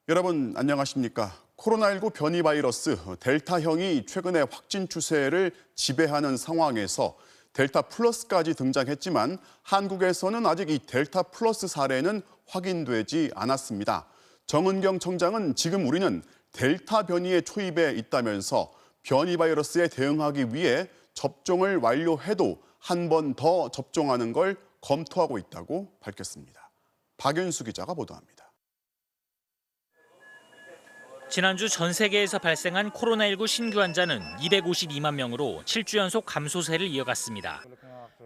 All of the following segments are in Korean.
여러분 안녕하십니까? 코로나19 변이 바이러스 델타형이 최근에 확진 추세를 지배하는 상황에서 델타 플러스까지 등장했지만 한국에서는 아직 이 델타 플러스 사례는 확인되지 않았습니다. 정은경 청장은 지금 우리는 델타 변이의 초입에 있다면서 변이 바이러스에 대응하기 위해 접종을 완료해도 한 번 더 접종하는 걸 검토하고 있다고 밝혔습니다. 박윤수 기자가 보도합니다. 지난주 전 세계에서 발생한 코로나19 신규 환자는 252만 명으로 7주 연속 감소세를 이어갔습니다.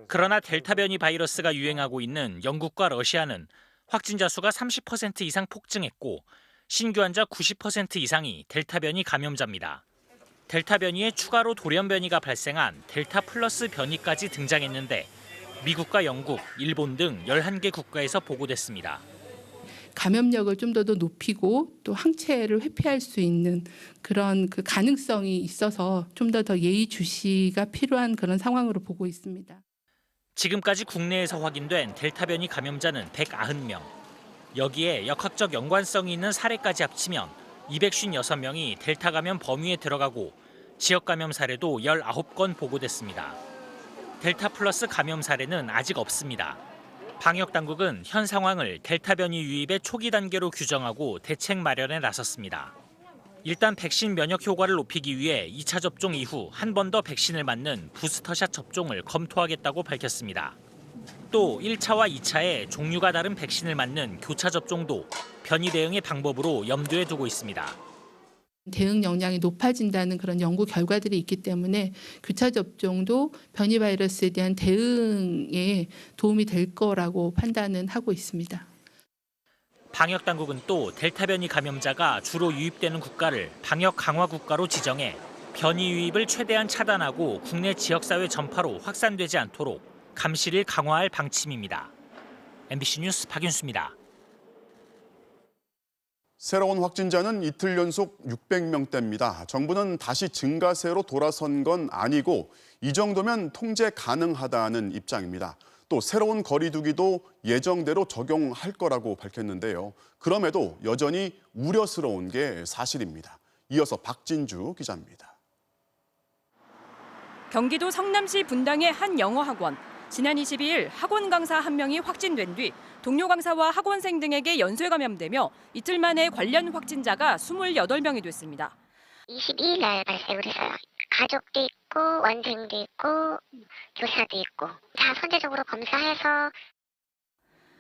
그러나 델타 변이 바이러스가 유행하고 있는 영국과 러시아는 확진자 수가 30% 이상 폭증했고 신규 환자 90% 이상이 델타 변이 감염자입니다. 델타 변이에 추가로 돌연 변이가 발생한 델타 플러스 변이까지 등장했는데 미국과 영국, 일본 등 11개 국가에서 보고됐습니다. 감염력을 좀 더 높이고 또 항체를 회피할 수 있는 그런 가능성이 있어서 좀 더 예의주시가 필요한 그런 상황으로 보고 있습니다. 지금까지 국내에서 확인된 델타 변이 감염자는 190명. 여기에 역학적 연관성이 있는 사례까지 합치면 256명이 델타 감염 범위에 들어가고 지역 감염 사례도 19건 보고됐습니다. 델타 플러스 감염 사례는 아직 없습니다. 방역 당국은 현 상황을 델타 변이 유입의 초기 단계로 규정하고 대책 마련에 나섰습니다. 일단 백신 면역 효과를 높이기 위해 2차 접종 이후 한 번 더 백신을 맞는 부스터샷 접종을 검토하겠다고 밝혔습니다. 또 1차와 2차에 종류가 다른 백신을 맞는 교차 접종도 변이 대응의 방법으로 염두에 두고 있습니다. 대응 역량이 높아진다는 그런 연구 결과들이 있기 때문에 교차 접종도 변이 바이러스에 대한 대응에 도움이 될 거라고 판단은 하고 있습니다. 방역 당국은 또 델타 변이 감염자가 주로 유입되는 국가를 방역 강화 국가로 지정해 변이 유입을 최대한 차단하고 국내 지역사회 전파로 확산되지 않도록 감시를 강화할 방침입니다. MBC 뉴스 박윤수입니다. 새로운 확진자는 이틀 연속 600명대입니다. 정부는 다시 증가세로 돌아선 건 아니고 이 정도면 통제 가능하다는 입장입니다. 또 새로운 거리두기도 예정대로 적용할 거라고 밝혔는데요. 그럼에도 여전히 우려스러운 게 사실입니다. 이어서 박진주 기자입니다. 경기도 성남시 분당의 한 영어학원. 지난 22일 학원 강사 한 명이 확진된 뒤 동료 강사와 학원생 등에게 연쇄 감염되며 이틀 만에 관련 확진자가 28명이 됐습니다. 22일 날 발생을 했어요. 가족도 있고 원생도 있고 교사도 있고 다 선제적으로 검사해서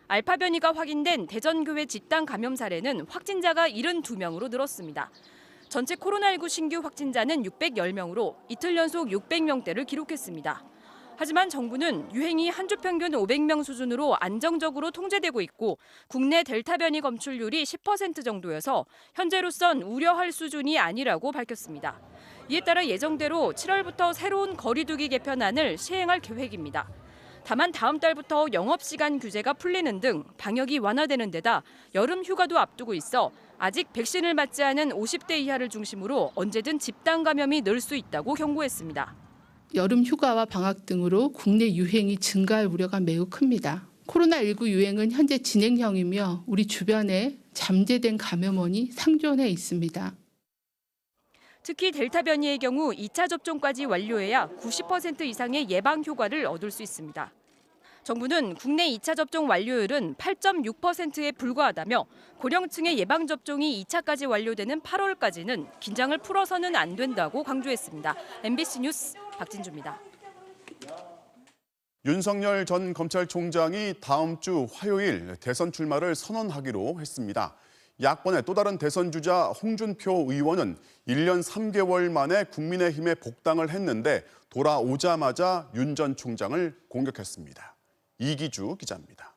알파 변이가 확인된 대전교회 집단 감염 사례는 확진자가 72명으로 늘었습니다. 전체 코로나19 신규 확진자는 610명으로 이틀 연속 600명대를 기록했습니다. 하지만 정부는 유행이 한 주 평균 500명 수준으로 안정적으로 통제되고 있고 국내 델타 변이 검출률이 10% 정도여서 현재로선 우려할 수준이 아니라고 밝혔습니다. 이에 따라 예정대로 7월부터 새로운 거리두기 개편안을 시행할 계획입니다. 다만 다음 달부터 영업시간 규제가 풀리는 등 방역이 완화되는 데다 여름 휴가도 앞두고 있어 아직 백신을 맞지 않은 50대 이하를 중심으로 언제든 집단 감염이 늘 수 있다고 경고했습니다. 여름 휴가와 방학 등으로 국내 유행이 증가할 우려가 매우 큽니다. 코로나19 유행은 현재 진행형이며 우리 주변에 잠재된 감염원이 상존해 있습니다. 특히 델타 변이의 경우 2차 접종까지 완료해야 90% 이상의 예방 효과를 얻을 수 있습니다. 정부는 국내 2차 접종 완료율은 8.6%에 불과하다며 고령층의 예방접종이 2차까지 완료되는 8월까지는 긴장을 풀어서는 안 된다고 강조했습니다. MBC 뉴스 박진주입니다. 윤석열 전 검찰총장이 다음 주 화요일 대선 출마를 선언하기로 했습니다. 야권의 또 다른 대선 주자 홍준표 의원은 1년 3개월 만에 국민의힘에 복당을 했는데 돌아오자마자 윤 전 총장을 공격했습니다. 이기주 기자입니다.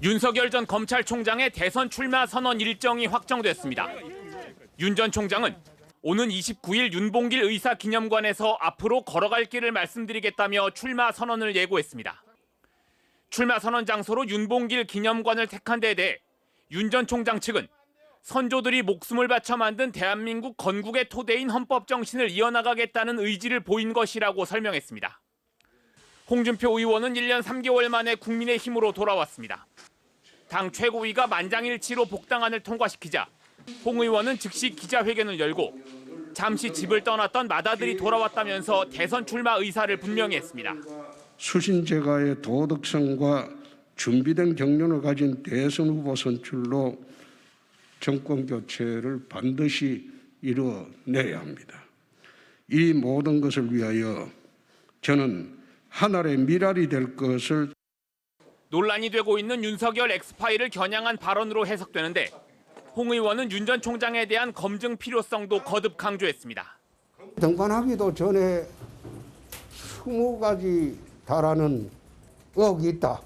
윤석열 전 검찰총장의 대선 출마 선언 일정이 확정됐습니다. 윤 전 총장은 오는 29일 윤봉길 의사기념관에서 앞으로 걸어갈 길을 말씀드리겠다며 출마 선언을 예고했습니다. 출마 선언 장소로 윤봉길 기념관을 택한 데에 대해 윤 전 총장 측은 선조들이 목숨을 바쳐 만든 대한민국 건국의 토대인 헌법 정신을 이어나가겠다는 의지를 보인 것이라고 설명했습니다. 홍준표 의원은 1년 3개월 만에 국민의힘으로 돌아왔습니다. 당 최고위가 만장일치로 복당안을 통과시키자 홍 의원은 즉시 기자회견을 열고 잠시 집을 떠났던 맏아들이 돌아왔다면서 대선 출마 의사를 분명히 했습니다. 수신제가의 도덕성과 준비된 경륜을 가진 대선 후보 선출로 정권 교체를 반드시 이뤄내야 합니다. 이 모든 것을 위하여 저는 하늘의 미랄이 될 것을. 논란이 되고 있는 윤석열 엑스파일을 겨냥한 발언으로 해석되는데 홍 의원은 윤 전 총장에 대한 검증 필요성도 거듭 강조했습니다. 등반하기도 전에 20가지 달하는 의혹이 있다.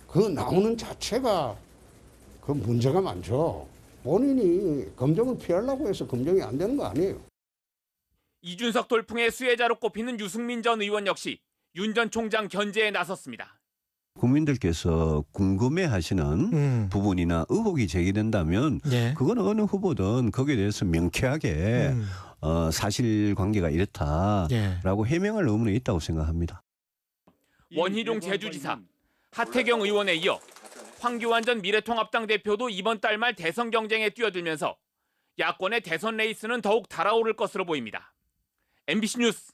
그 나오는 자체가 그 문제가 많죠. 본인이 검증을 피하려고 해서 검증이 안 되는 거 아니에요. 이준석 돌풍의 수혜자로 꼽히는 유승민 전 의원 역시 윤 전 총장 견제에 나섰습니다. 국민들께서 궁금해하시는 부분이나 의혹이 제기된다면 그건 어느 후보든 거기에 대해서 명쾌하게 사실관계가 이렇다라고 해명할 의무는 있다고 생각합니다. 원희룡 제주지사, 하태경 의원에 이어 황교안 전 미래통합당 대표도 이번 달 말 대선 경쟁에 뛰어들면서 야권의 대선 레이스는 더욱 달아오를 것으로 보입니다. MBC 뉴스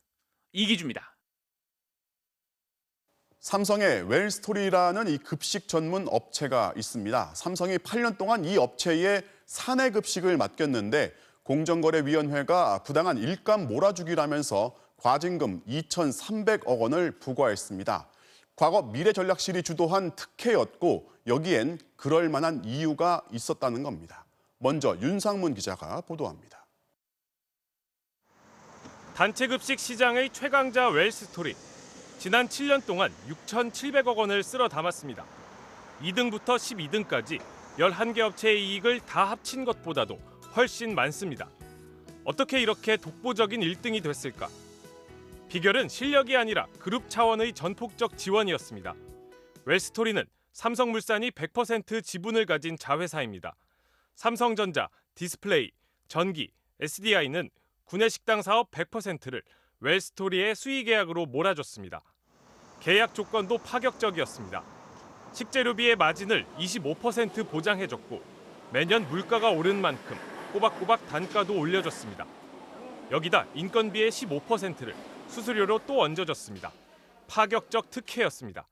이기주입니다. 삼성의 웰스토리라는 이 급식 전문 업체가 있습니다. 삼성이 8년 동안 이 업체에 사내 급식을 맡겼는데 공정거래위원회가 부당한 일감 몰아주기라면서 과징금 2,300억 원을 부과했습니다. 과거 미래전략실이 주도한 특혜였고 여기엔 그럴 만한 이유가 있었다는 겁니다. 먼저 윤상문 기자가 보도합니다. 단체급식 시장의 최강자 웰스토리. 지난 7년 동안 6,700억 원을 쓸어 담았습니다. 2등부터 12등까지 11개 업체의 이익을 다 합친 것보다도 훨씬 많습니다. 어떻게 이렇게 독보적인 1등이 됐을까? 비결은 실력이 아니라 그룹 차원의 전폭적 지원이었습니다. 웰스토리는 삼성물산이 100% 지분을 가진 자회사입니다. 삼성전자, 디스플레이, 전기, SDI는 구내식당 사업 100%를 웰스토리의 수의계약으로 몰아줬습니다. 계약 조건도 파격적이었습니다. 식재료비의 마진을 25% 보장해줬고 매년 물가가 오른 만큼 꼬박꼬박 단가도 올려줬습니다. 여기다 인건비의 15%를 수수료로 또 얹어줬습니다. 파격적 특혜였습니다.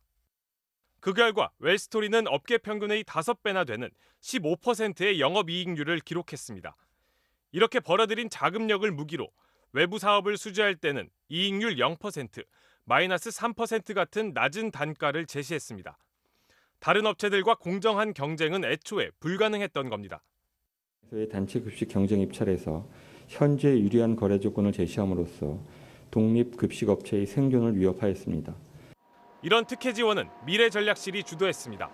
그 결과 웰스토리는 업계 평균의 5배나 되는 15%의 영업이익률을 기록했습니다. 이렇게 벌어들인 자금력을 무기로 외부 사업을 수주할 때는 이익률 0%, 마이너스 3% 같은 낮은 단가를 제시했습니다. 다른 업체들과 공정한 경쟁은 애초에 불가능했던 겁니다. 단체급식 경쟁 입찰에서 현재 유리한 거래 조건을 제시함으로써 독립급식업체의 생존을 위협하였습니다. 이런 특혜 지원은 미래전략실이 주도했습니다.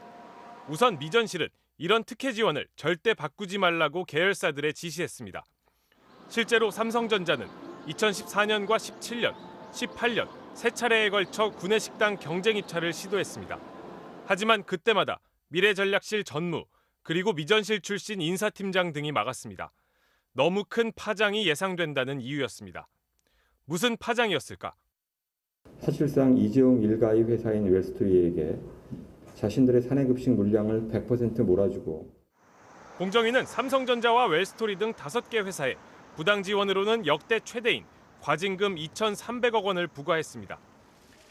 우선 미전실은 이런 특혜 지원을 절대 바꾸지 말라고 계열사들에 지시했습니다. 실제로 삼성전자는 2014년과 17년, 18년 세 차례에 걸쳐 구내식당 경쟁 입찰을 시도했습니다. 하지만 그때마다 미래전략실 전무 그리고 미전실 출신 인사팀장 등이 막았습니다. 너무 큰 파장이 예상된다는 이유였습니다. 무슨 파장이었을까? 사실상 이재용 일가의 회사인 웰스토리에게 자신들의 사내급식 물량을 100% 몰아주고 공정위는 삼성전자와 웰스토리 등 5개 회사에 부당 지원으로는 역대 최대인 과징금 2,300억 원을 부과했습니다.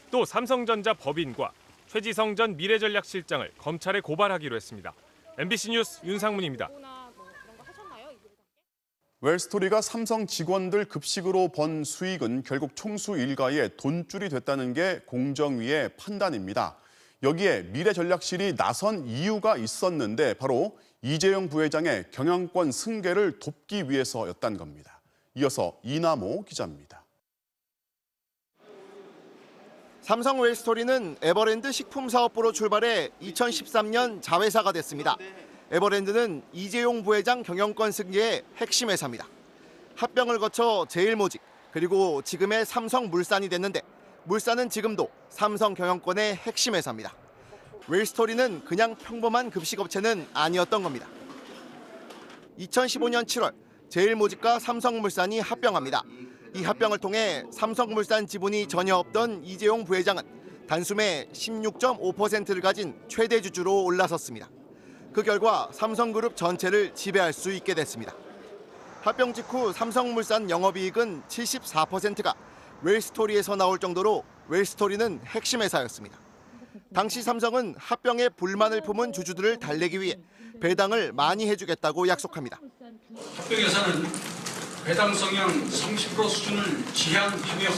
또 삼성전자 법인과 최지성 전 미래전략실장을 검찰에 고발하기로 했습니다. MBC 뉴스 윤상문입니다. 웰스토리가 삼성 직원들 급식으로 번 수익은 결국 총수 일가의 돈줄이 됐다는 게 공정위의 판단입니다. 여기에 미래전략실이 나선 이유가 있었는데 바로 이재용 부회장의 경영권 승계를 돕기 위해서였다는 겁니다. 이어서 이남호 기자입니다. 삼성 웰스토리는 에버랜드 식품사업부로 출발해 2013년 자회사가 됐습니다. 에버랜드는 이재용 부회장 경영권 승계의 핵심 회사입니다. 합병을 거쳐 제일모직 그리고 지금의 삼성물산이 됐는데 물산은 지금도 삼성 경영권의 핵심 회사입니다. 웰스토리는 그냥 평범한 급식업체는 아니었던 겁니다. 2015년 7월 제일모직과 삼성물산이 합병합니다. 이 합병을 통해 삼성물산 지분이 전혀 없던 이재용 부회장은 단숨에 16.5%를 가진 최대 주주로 올라섰습니다. 그 결과 삼성그룹 전체를 지배할 수 있게 됐습니다. 합병 직후 삼성물산 영업이익은 74%가 웰스토리에서 나올 정도로 웰스토리는 핵심 회사였습니다. 당시 삼성은 합병에 불만을 품은 주주들을 달래기 위해 배당을 많이 해주겠다고 약속합니다. 합병에서는 배당 성향 30% 수준을 지향하며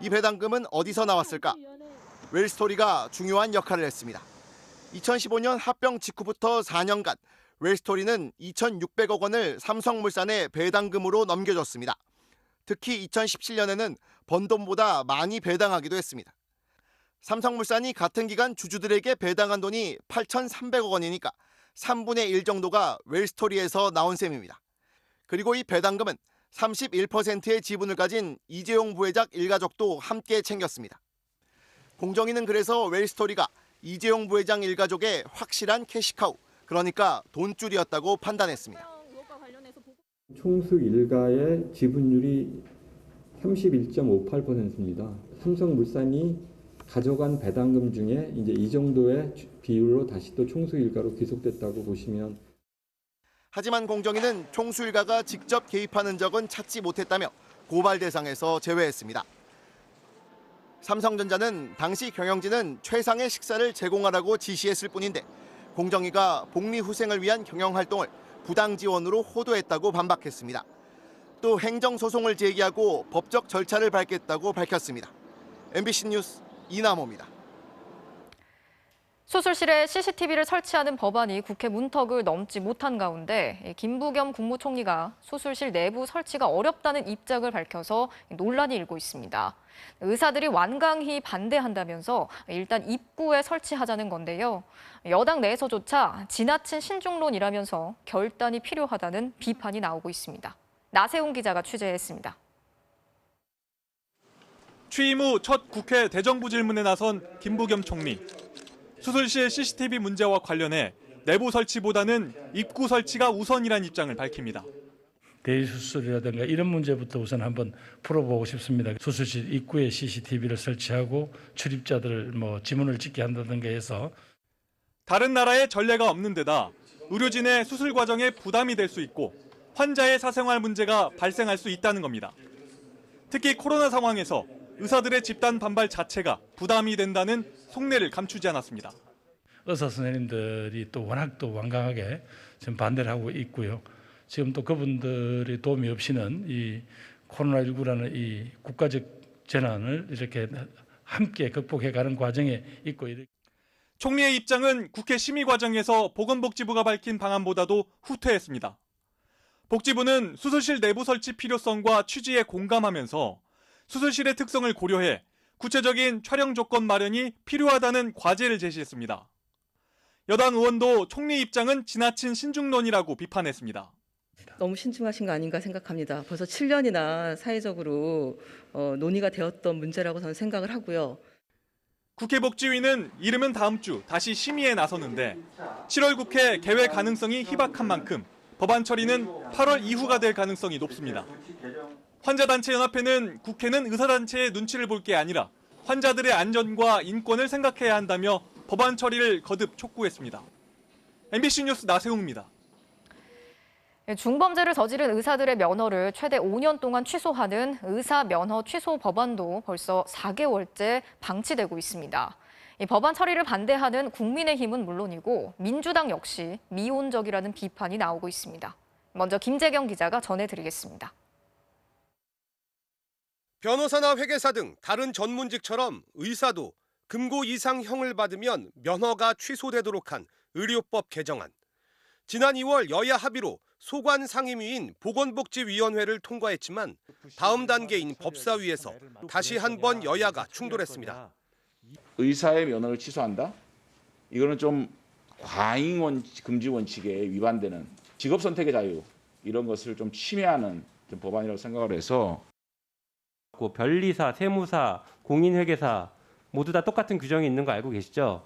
이 배당금은 어디서 나왔을까? 웰스토리가 중요한 역할을 했습니다. 2015년 합병 직후부터 4년간 웰스토리는 2,600억 원을 삼성물산에 배당금으로 넘겨줬습니다. 특히 2017년에는 번 돈보다 많이 배당하기도 했습니다. 삼성물산이 같은 기간 주주들에게 배당한 돈이 8,300억 원이니까 3분의 1 정도가 웰스토리에서 나온 셈입니다. 그리고 이 배당금은 31%의 지분을 가진 이재용 부회장 일가족도 함께 챙겼습니다. 공정위는 그래서 웰스토리가 이재용 부회장 일가족의 확실한 캐시카우, 그러니까 돈줄이었다고 판단했습니다. 총수 일가의 지분율이 31.58%입니다. 삼성물산이 가져간 배당금 중에 이제 이 정도의 비율로 다시 또 총수 일가로 귀속됐다고 보시면. 하지만 공정위는 총수 일가가 직접 개입하는 적은 찾지 못했다며 고발 대상에서 제외했습니다. 삼성전자는 당시 경영진은 최상의 식사를 제공하라고 지시했을 뿐인데 공정위가 복리후생을 위한 경영활동을 부당 지원으로 호도했다고 반박했습니다. 또 행정소송을 제기하고 법적 절차를 밟겠다고 밝혔습니다. MBC 뉴스 이남호입니다. 수술실에 CCTV를 설치하는 법안이 국회 문턱을 넘지 못한 가운데 김부겸 국무총리가 수술실 내부 설치가 어렵다는 입장을 밝혀서 논란이 일고 있습니다. 의사들이 완강히 반대한다면서 일단 입구에 설치하자는 건데요. 여당 내에서조차 지나친 신중론이라면서 결단이 필요하다는 비판이 나오고 있습니다. 나세훈 기자가 취재했습니다. 취임 후 첫 국회 대정부 질문에 나선 김부겸 총리. 수술실 CCTV 문제와 관련해 내부 설치보다는 입구 설치가 우선이란 입장을 밝힙니다. 대리수술이라든가 이런 문제부터 우선 한번 풀어보고 싶습니다. 수술실 입구에 CCTV를 설치하고 출입자들 지문을 찍게 한다든가 해서. 다른 나라의 전례가 없는 데다 의료진의 수술 과정에 부담이 될 수 있고 환자의 사생활 문제가 발생할 수 있다는 겁니다. 특히 코로나 상황에서 의사들의 집단 반발 자체가 부담이 된다는 속내를 감추지 않았습니다. 의사 선생님들이 또 워낙 또 완강하게 지금 반대를 하고 있고요. 지금 또 그분들의 도움이 없이는 이 코로나19라는 이 국가적 재난을 이렇게 함께 극복해가는 과정에 있고. 총리의 입장은 국회 심의 과정에서 보건복지부가 밝힌 방안보다도 후퇴했습니다. 복지부는 수술실 내부 설치 필요성과 취지에 공감하면서 수술실의 특성을 고려해 구체적인 촬영 조건 마련이 필요하다는 과제를 제시했습니다. 여당 의원도 총리 입장은 지나친 신중론이라고 비판했습니다. 너무 신중하신 거 아닌가 생각합니다. 벌써 7년이나 사회적으로 논의가 되었던 문제라고 저는 생각을 하고요. 국회 복지위는 이르면 다음 주 다시 심의에 나서는데 7월 국회 개회 가능성이 희박한 만큼 법안 처리는 8월 이후가 될 가능성이 높습니다. 환자단체연합회는 국회는 의사단체의 눈치를 볼 게 아니라 환자들의 안전과 인권을 생각해야 한다며 법안 처리를 거듭 촉구했습니다. MBC 뉴스 나세웅입니다. 중범죄를 저지른 의사들의 면허를 최대 5년 동안 취소하는 의사 면허 취소 법안도 벌써 4개월째 방치되고 있습니다. 이 법안 처리를 반대하는 국민의힘은 물론이고 민주당 역시 미온적이라는 비판이 나오고 있습니다. 먼저 김재경 기자가 전해드리겠습니다. 변호사나 회계사 등 다른 전문직처럼 의사도 금고 이상형을 받으면 면허가 취소되도록 한 의료법 개정안. 지난 2월 여야 합의로 소관 상임위인 보건복지위원회를 통과했지만 다음 단계인 법사위에서 다시 한번 여야가 충돌했습니다. 의사의 면허를 취소한다? 이거는 좀 과잉 금지 원칙에 위반되는 직업 선택의 자유 이런 것을 좀 침해하는 법안이라고 생각을 해서 변리사, 세무사, 공인회계사 모두 다 똑같은 규정이 있는 거 알고 계시죠?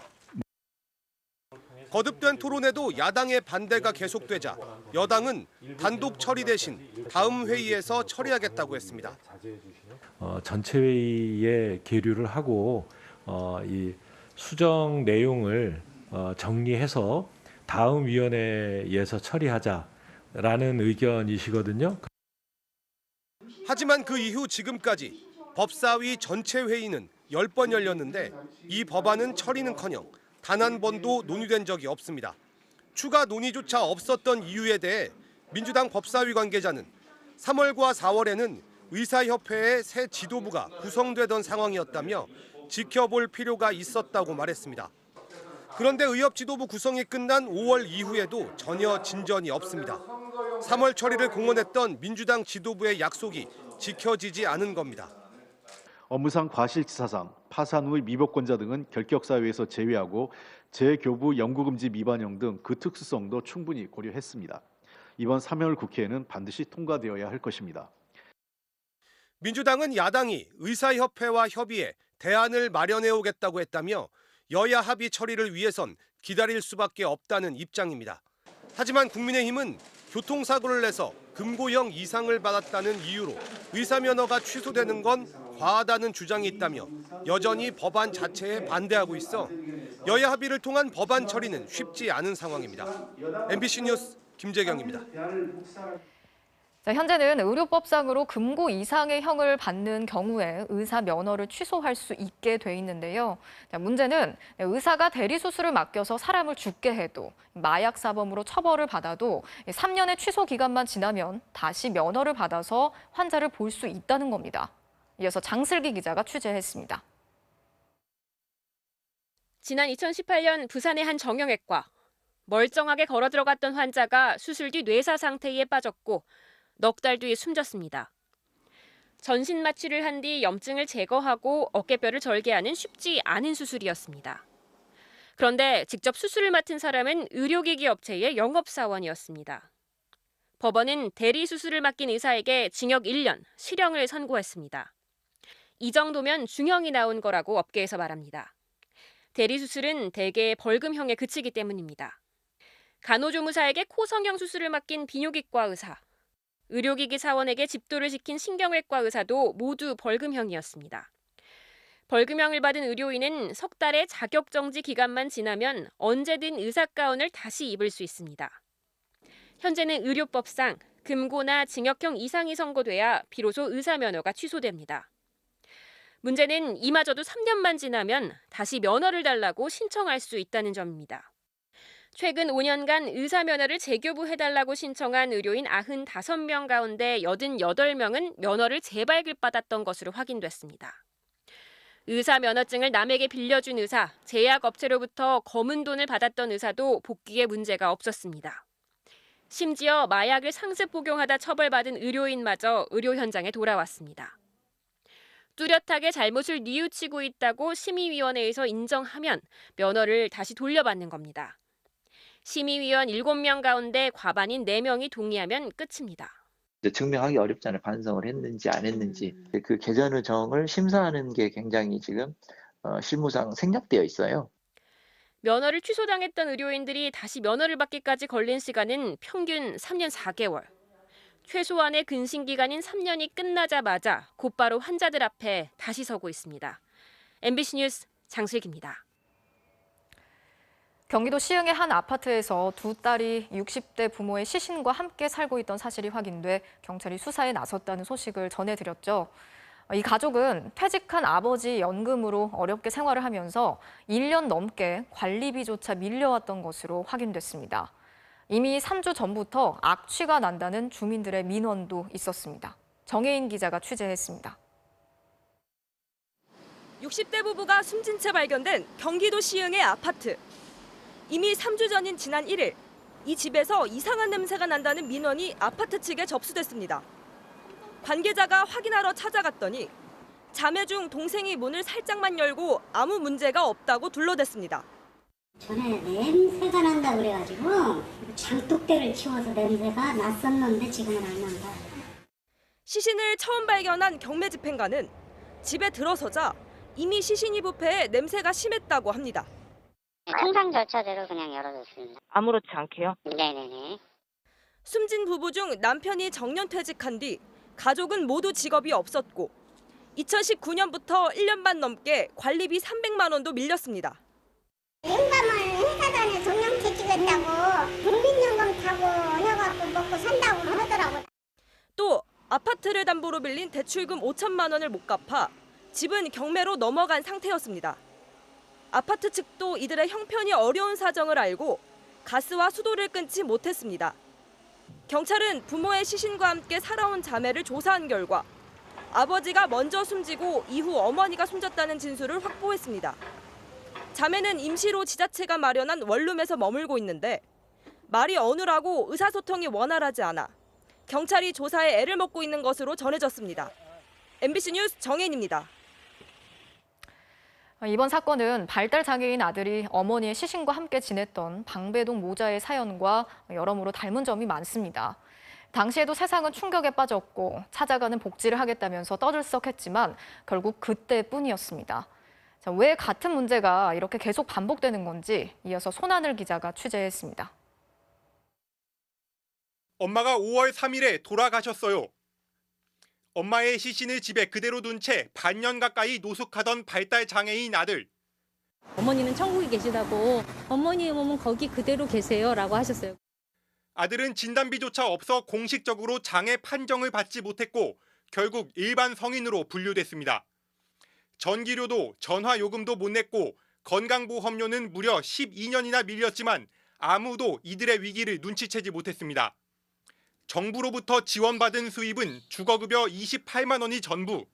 거듭된 토론에도 야당의 반대가 계속되자 여당은 단독 처리 대신 다음 회의에서 처리하겠다고 했습니다. 전체 회의에 계류를 하고 이 수정 내용을 정리해서 다음 위원회에서 처리하자라는 의견이시거든요. 하지만 그 이후 지금까지 법사위 전체 회의는 10번 열렸는데 이 법안은 처리는커녕 단 한 번도 논의된 적이 없습니다. 추가 논의조차 없었던 이유에 대해 민주당 법사위 관계자는 3월과 4월에는 의사협회의 새 지도부가 구성되던 상황이었다며 지켜볼 필요가 있었다고 말했습니다. 그런데 의협 지도부 구성이 끝난 5월 이후에도 전혀 진전이 없습니다. 3월 처리를 공언했던 민주당 지도부의 약속이 지켜지지 않은 겁니다. 업무상 과실치사상, 파산 후의 미법권자 등은 결격사유에서 제외하고 재교부 영구금지 미반영 등 그 특수성도 충분히 고려했습니다. 이번 3월 국회에는 반드시 통과되어야 할 것입니다. 민주당은 야당이 의사협회와 협의해 대안을 마련해오겠다고 했다며 여야 합의 처리를 위해선 기다릴 수밖에 없다는 입장입니다. 하지만 국민의힘은 교통사고를 내서 금고형 이상을 받았다는 이유로 의사면허가 취소되는 건 과하다는 주장이 있다며 여전히 법안 자체에 반대하고 있어 여야 합의를 통한 법안 처리는 쉽지 않은 상황입니다. MBC 뉴스 김재경입니다. 자, 현재는 의료법상으로 금고 이상의 형을 받는 경우에 의사 면허를 취소할 수 있게 돼 있는데요. 자, 문제는 의사가 대리 수술을 맡겨서 사람을 죽게 해도 마약 사범으로 처벌을 받아도 3년의 취소 기간만 지나면 다시 면허를 받아서 환자를 볼 수 있다는 겁니다. 이어서 장슬기 기자가 취재했습니다. 지난 2018년 부산의 한 정형외과. 멀쩡하게 걸어 들어갔던 환자가 수술 뒤 뇌사 상태에 빠졌고 넉 달 뒤에 숨졌습니다. 전신 마취를 한 뒤 염증을 제거하고 어깨뼈를 절개하는 쉽지 않은 수술이었습니다. 그런데 직접 수술을 맡은 사람은 의료기기 업체의 영업사원이었습니다. 법원은 대리 수술을 맡긴 의사에게 징역 1년, 실형을 선고했습니다. 이 정도면 중형이 나온 거라고 업계에서 말합니다. 대리 수술은 대개 벌금형에 그치기 때문입니다. 간호조무사에게 코성형 수술을 맡긴 비뇨기과 의사, 의료기기 사원에게 집도를 시킨 신경외과 의사도 모두 벌금형이었습니다. 벌금형을 받은 의료인은 석 달의 자격정지 기간만 지나면 언제든 의사가운을 다시 입을 수 있습니다. 현재는 의료법상 금고나 징역형 이상이 선고돼야 비로소 의사면허가 취소됩니다. 문제는 이마저도 3년만 지나면 다시 면허를 달라고 신청할 수 있다는 점입니다. 최근 5년간 의사면허를 재교부해달라고 신청한 의료인 95명 가운데 88명은 면허를 재발급받았던 것으로 확인됐습니다. 의사면허증을 남에게 빌려준 의사, 제약업체로부터 검은 돈을 받았던 의사도 복귀에 문제가 없었습니다. 심지어 마약을 상습 복용하다 처벌받은 의료인마저 의료 현장에 돌아왔습니다. 뚜렷하게 잘못을 뉘우치고 있다고 심의위원회에서 인정하면 면허를 다시 돌려받는 겁니다. 심의위원 7명 가운데 과반인 4명이 동의하면 끝입니다. 증명하기 어렵잖아요. 반성을 했는지 안 했는지. 그 개전 의정을 심사하는 게 굉장히 지금 실무상 생략되어 있어요. 면허를 취소당했던 의료인들이 다시 면허를 받기까지 걸린 시간은 평균 3년 4개월. 최소한의 근신기간인 3년이 끝나자마자 곧바로 환자들 앞에 다시 서고 있습니다. MBC 뉴스 장슬기입니다. 경기도 시흥의 한 아파트에서 두 딸이 60대 부모의 시신과 함께 살고 있던 사실이 확인돼 경찰이 수사에 나섰다는 소식을 전해드렸죠. 이 가족은 퇴직한 아버지 연금으로 어렵게 생활을 하면서 1년 넘게 관리비조차 밀려왔던 것으로 확인됐습니다. 이미 3주 전부터 악취가 난다는 주민들의 민원도 있었습니다. 정혜인 기자가 취재했습니다. 60대 부부가 숨진 채 발견된 경기도 시흥의 아파트. 이미 3주 전인 지난 1일, 이 집에서 이상한 냄새가 난다는 민원이 아파트 측에 접수됐습니다. 관계자가 확인하러 찾아갔더니 자매 중 동생이 문을 살짝만 열고 아무 문제가 없다고 둘러댔습니다. 전에 냄새가 난다 그래가지고 장독대를 치워서 냄새가 났었는데 지금은 안 난다. 시신을 처음 발견한 경매 집행관은 집에 들어서자 이미 시신이 부패해 냄새가 심했다고 합니다. 통상 절차대로 그냥 열어줬습니다. 아무렇지 않게요? 네네네. 숨진 부부 중 남편이 정년퇴직한 뒤 가족은 모두 직업이 없었고 2019년부터 1년 반 넘게 관리비 300만 원도 밀렸습니다. 영감을 회사 다녀 정년퇴직했다고 국민연금 타고 해갖고 먹고 산다고 하더라고요. 또 아파트를 담보로 빌린 대출금 5천만 원을 못 갚아 집은 경매로 넘어간 상태였습니다. 아파트 측도 이들의 형편이 어려운 사정을 알고 가스와 수도를 끊지 못했습니다. 경찰은 부모의 시신과 함께 살아온 자매를 조사한 결과 아버지가 먼저 숨지고 이후 어머니가 숨졌다는 진술을 확보했습니다. 자매는 임시로 지자체가 마련한 원룸에서 머물고 있는데 말이 어눌하고 의사소통이 원활하지 않아 경찰이 조사에 애를 먹고 있는 것으로 전해졌습니다. MBC 뉴스 정혜인입니다. 이번 사건은 발달장애인 아들이 어머니의 시신과 함께 지냈던 방배동 모자의 사연과 여러모로 닮은 점이 많습니다. 당시에도 세상은 충격에 빠졌고 찾아가는 복지를 하겠다면서 떠들썩했지만 결국 그때뿐이었습니다. 자, 왜 같은 문제가 이렇게 계속 반복되는 건지 이어서 손하늘 기자가 취재했습니다. 엄마가 5월 3일에 돌아가셨어요. 엄마의 시신을 집에 그대로 둔 채 반년 가까이 노숙하던 발달장애인 아들. 어머니는 천국에 계시다고 어머니 몸은 거기 그대로 계세요라고 하셨어요. 아들은 진단비조차 없어 공식적으로 장애 판정을 받지 못했고 결국 일반 성인으로 분류됐습니다. 전기료도 전화요금도 못 냈고 건강보험료는 무려 12년이나 밀렸지만 아무도 이들의 위기를 눈치채지 못했습니다. 정부로부터 지원받은 수입은 주거급여 28만 원이 전부.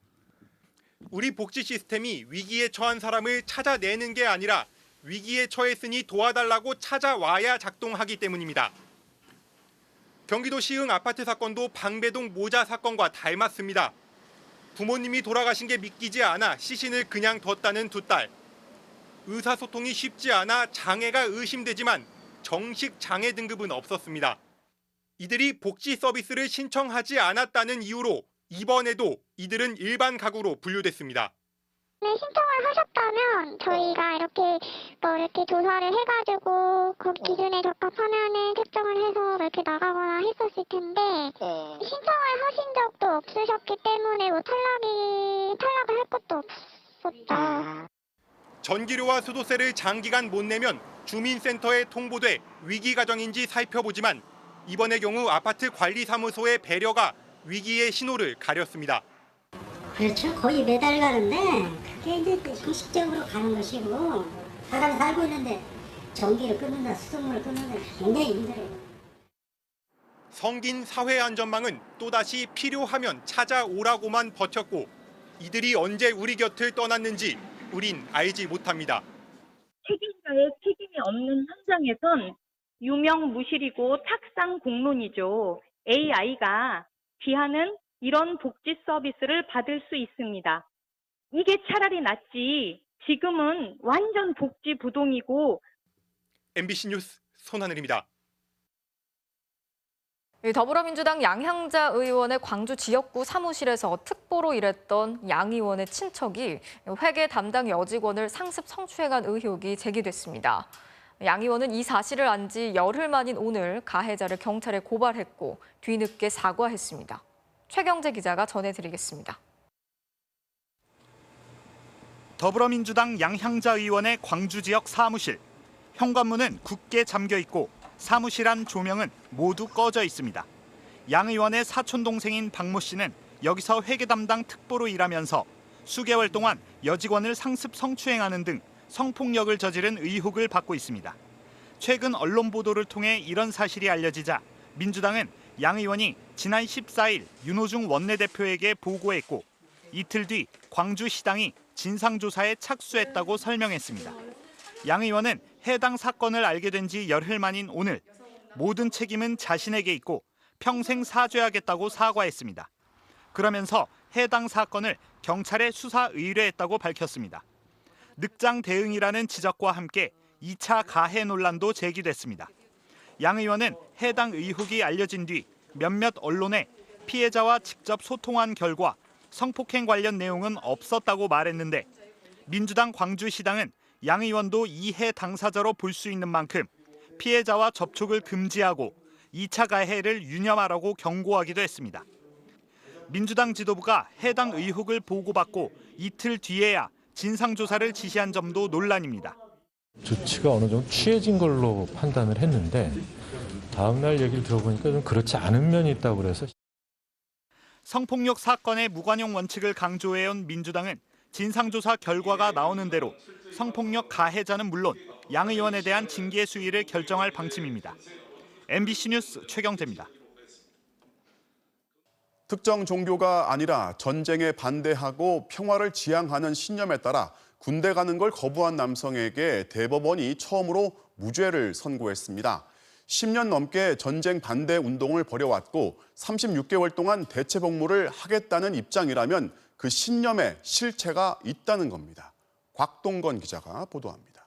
우리 복지 시스템이 위기에 처한 사람을 찾아내는 게 아니라 위기에 처했으니 도와달라고 찾아와야 작동하기 때문입니다. 경기도 시흥 아파트 사건도 방배동 모자 사건과 닮았습니다. 부모님이 돌아가신 게 믿기지 않아 시신을 그냥 뒀다는 두 딸. 의사소통이 쉽지 않아 장애가 의심되지만 정식 장애 등급은 없었습니다. 이들이 복지 서비스를 신청하지 않았다는 이유로 이번에도 이들은 일반 가구로 분류됐습니다. 네, 신청을 하셨다면 저희가 이렇게 조사를 해가지고 그 기준에 적합하면은 책정을 해서 이렇게 나가거나 했었을 텐데 신청을 하신 적도 없으셨기 때문에 뭐 탈락을 할 것도 없었죠. 전기료와 수도세를 장기간 못 내면 주민센터에 통보돼 위기 가정인지 살펴보지만 이번의 경우 아파트 관리사무소의 배려가 위기의 신호를 가렸습니다. 그렇죠. 거의 매달 가는데 그게 이제 상식적으로 가는 것이고 사람이 살고 있는데 전기를 끊는다, 수돗물을 끊는다 굉장히 힘들어요. 성긴 사회안전망은 또다시 필요하면 찾아오라고만 버텼고 이들이 언제 우리 곁을 떠났는지 우린 알지 못합니다. 책임자의 책임이 없는 현장에선 유명무실이고 탁상 공론이죠. AI가 귀하는 이런 복지 서비스를 받을 수 있습니다. 이게 차라리 낫지. 지금은 완전 복지 부동이고. MBC 뉴스 손하늘입니다. 더불어민주당 양향자 의원의 광주 지역구 사무실에서 특보로 일했던 양 의원의 친척이 회계 담당 여직원을 상습 성추행한 의혹이 제기됐습니다. 양 의원은 이 사실을 안 지 열흘 만인 오늘 가해자를 경찰에 고발했고 뒤늦게 사과했습니다. 최경재 기자가 전해드리겠습니다. 더불어민주당 양향자 의원의 광주 지역 사무실. 현관문은 굳게 잠겨 있고 사무실 안 조명은 모두 꺼져 있습니다. 양 의원의 사촌 동생인 박모 씨는 여기서 회계 담당 특보로 일하면서 수개월 동안 여직원을 상습 성추행하는 등 성폭력을 저지른 의혹을 받고 있습니다. 최근 언론 보도를 통해 이런 사실이 알려지자 민주당은 양 의원이 지난 14일 윤호중 원내대표에게 보고했고 이틀 뒤 광주시당이 진상조사에 착수했다고 설명했습니다. 양 의원은 해당 사건을 알게 된 지 열흘 만인 오늘 모든 책임은 자신에게 있고 평생 사죄하겠다고 사과했습니다. 그러면서 해당 사건을 경찰에 수사 의뢰했다고 밝혔습니다. 늑장 대응이라는 지적과 함께 2차 가해 논란도 제기됐습니다. 양 의원은 해당 의혹이 알려진 뒤 몇몇 언론에 피해자와 직접 소통한 결과 성폭행 관련 내용은 없었다고 말했는데 민주당 광주시당은 양 의원도 이해 당사자로 볼 수 있는 만큼 피해자와 접촉을 금지하고 2차 가해를 유념하라고 경고하기도 했습니다. 민주당 지도부가 해당 의혹을 보고받고 이틀 뒤에야 진상조사를 지시한 점도 논란입니다. 조치가 어느 정도 취해진 걸로 판단을 했는데 다음 날 얘기를 들어보니까 좀 그렇지 않은 면이 있다고 그래서. 성폭력 사건의 무관용 원칙을 강조해온 민주당은 진상조사 결과가 나오는 대로 성폭력 가해자는 물론 양 의원에 대한 징계 수위를 결정할 방침입니다. MBC 뉴스 최경재입니다. 특정 종교가 아니라 전쟁에 반대하고 평화를 지향하는 신념에 따라 군대 가는 걸 거부한 남성에게 대법원이 처음으로 무죄를 선고했습니다. 10년 넘게 전쟁 반대 운동을 벌여왔고 36개월 동안 대체 복무를 하겠다는 입장이라면 그 신념에 실체가 있다는 겁니다. 곽동건 기자가 보도합니다.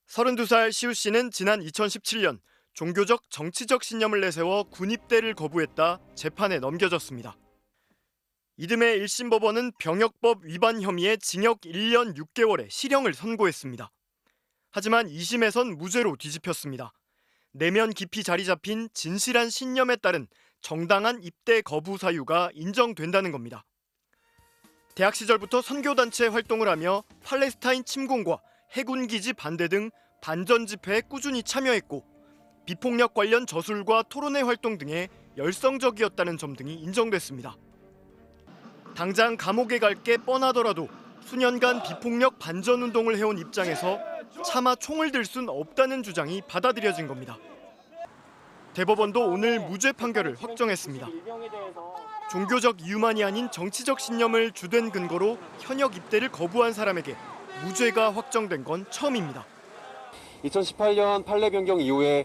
32살 시우 씨는 지난 2017년 종교적 정치적 신념을 내세워 군입대를 거부했다 재판에 넘겨졌습니다. 이듬해 1심 법원은 병역법 위반 혐의에 징역 1년 6개월의 실형을 선고했습니다. 하지만 2심에선 무죄로 뒤집혔습니다. 내면 깊이 자리 잡힌 진실한 신념에 따른 정당한 입대 거부 사유가 인정된다는 겁니다. 대학 시절부터 선교단체 활동을 하며 팔레스타인 침공과 해군기지 반대 등 반전 집회에 꾸준히 참여했고 비폭력 관련 저술과 토론회 활동 등에 열성적이었다는 점 등이 인정됐습니다. 당장 감옥에 갈 게 뻔하더라도 수년간 비폭력 반전 운동을 해온 입장에서 차마 총을 들 순 없다는 주장이 받아들여진 겁니다. 대법원도 오늘 무죄 판결을 확정했습니다. 종교적 이유만이 아닌 정치적 신념을 주된 근거로 현역 입대를 거부한 사람에게 무죄가 확정된 건 처음입니다. 2018년 판례 변경 이후에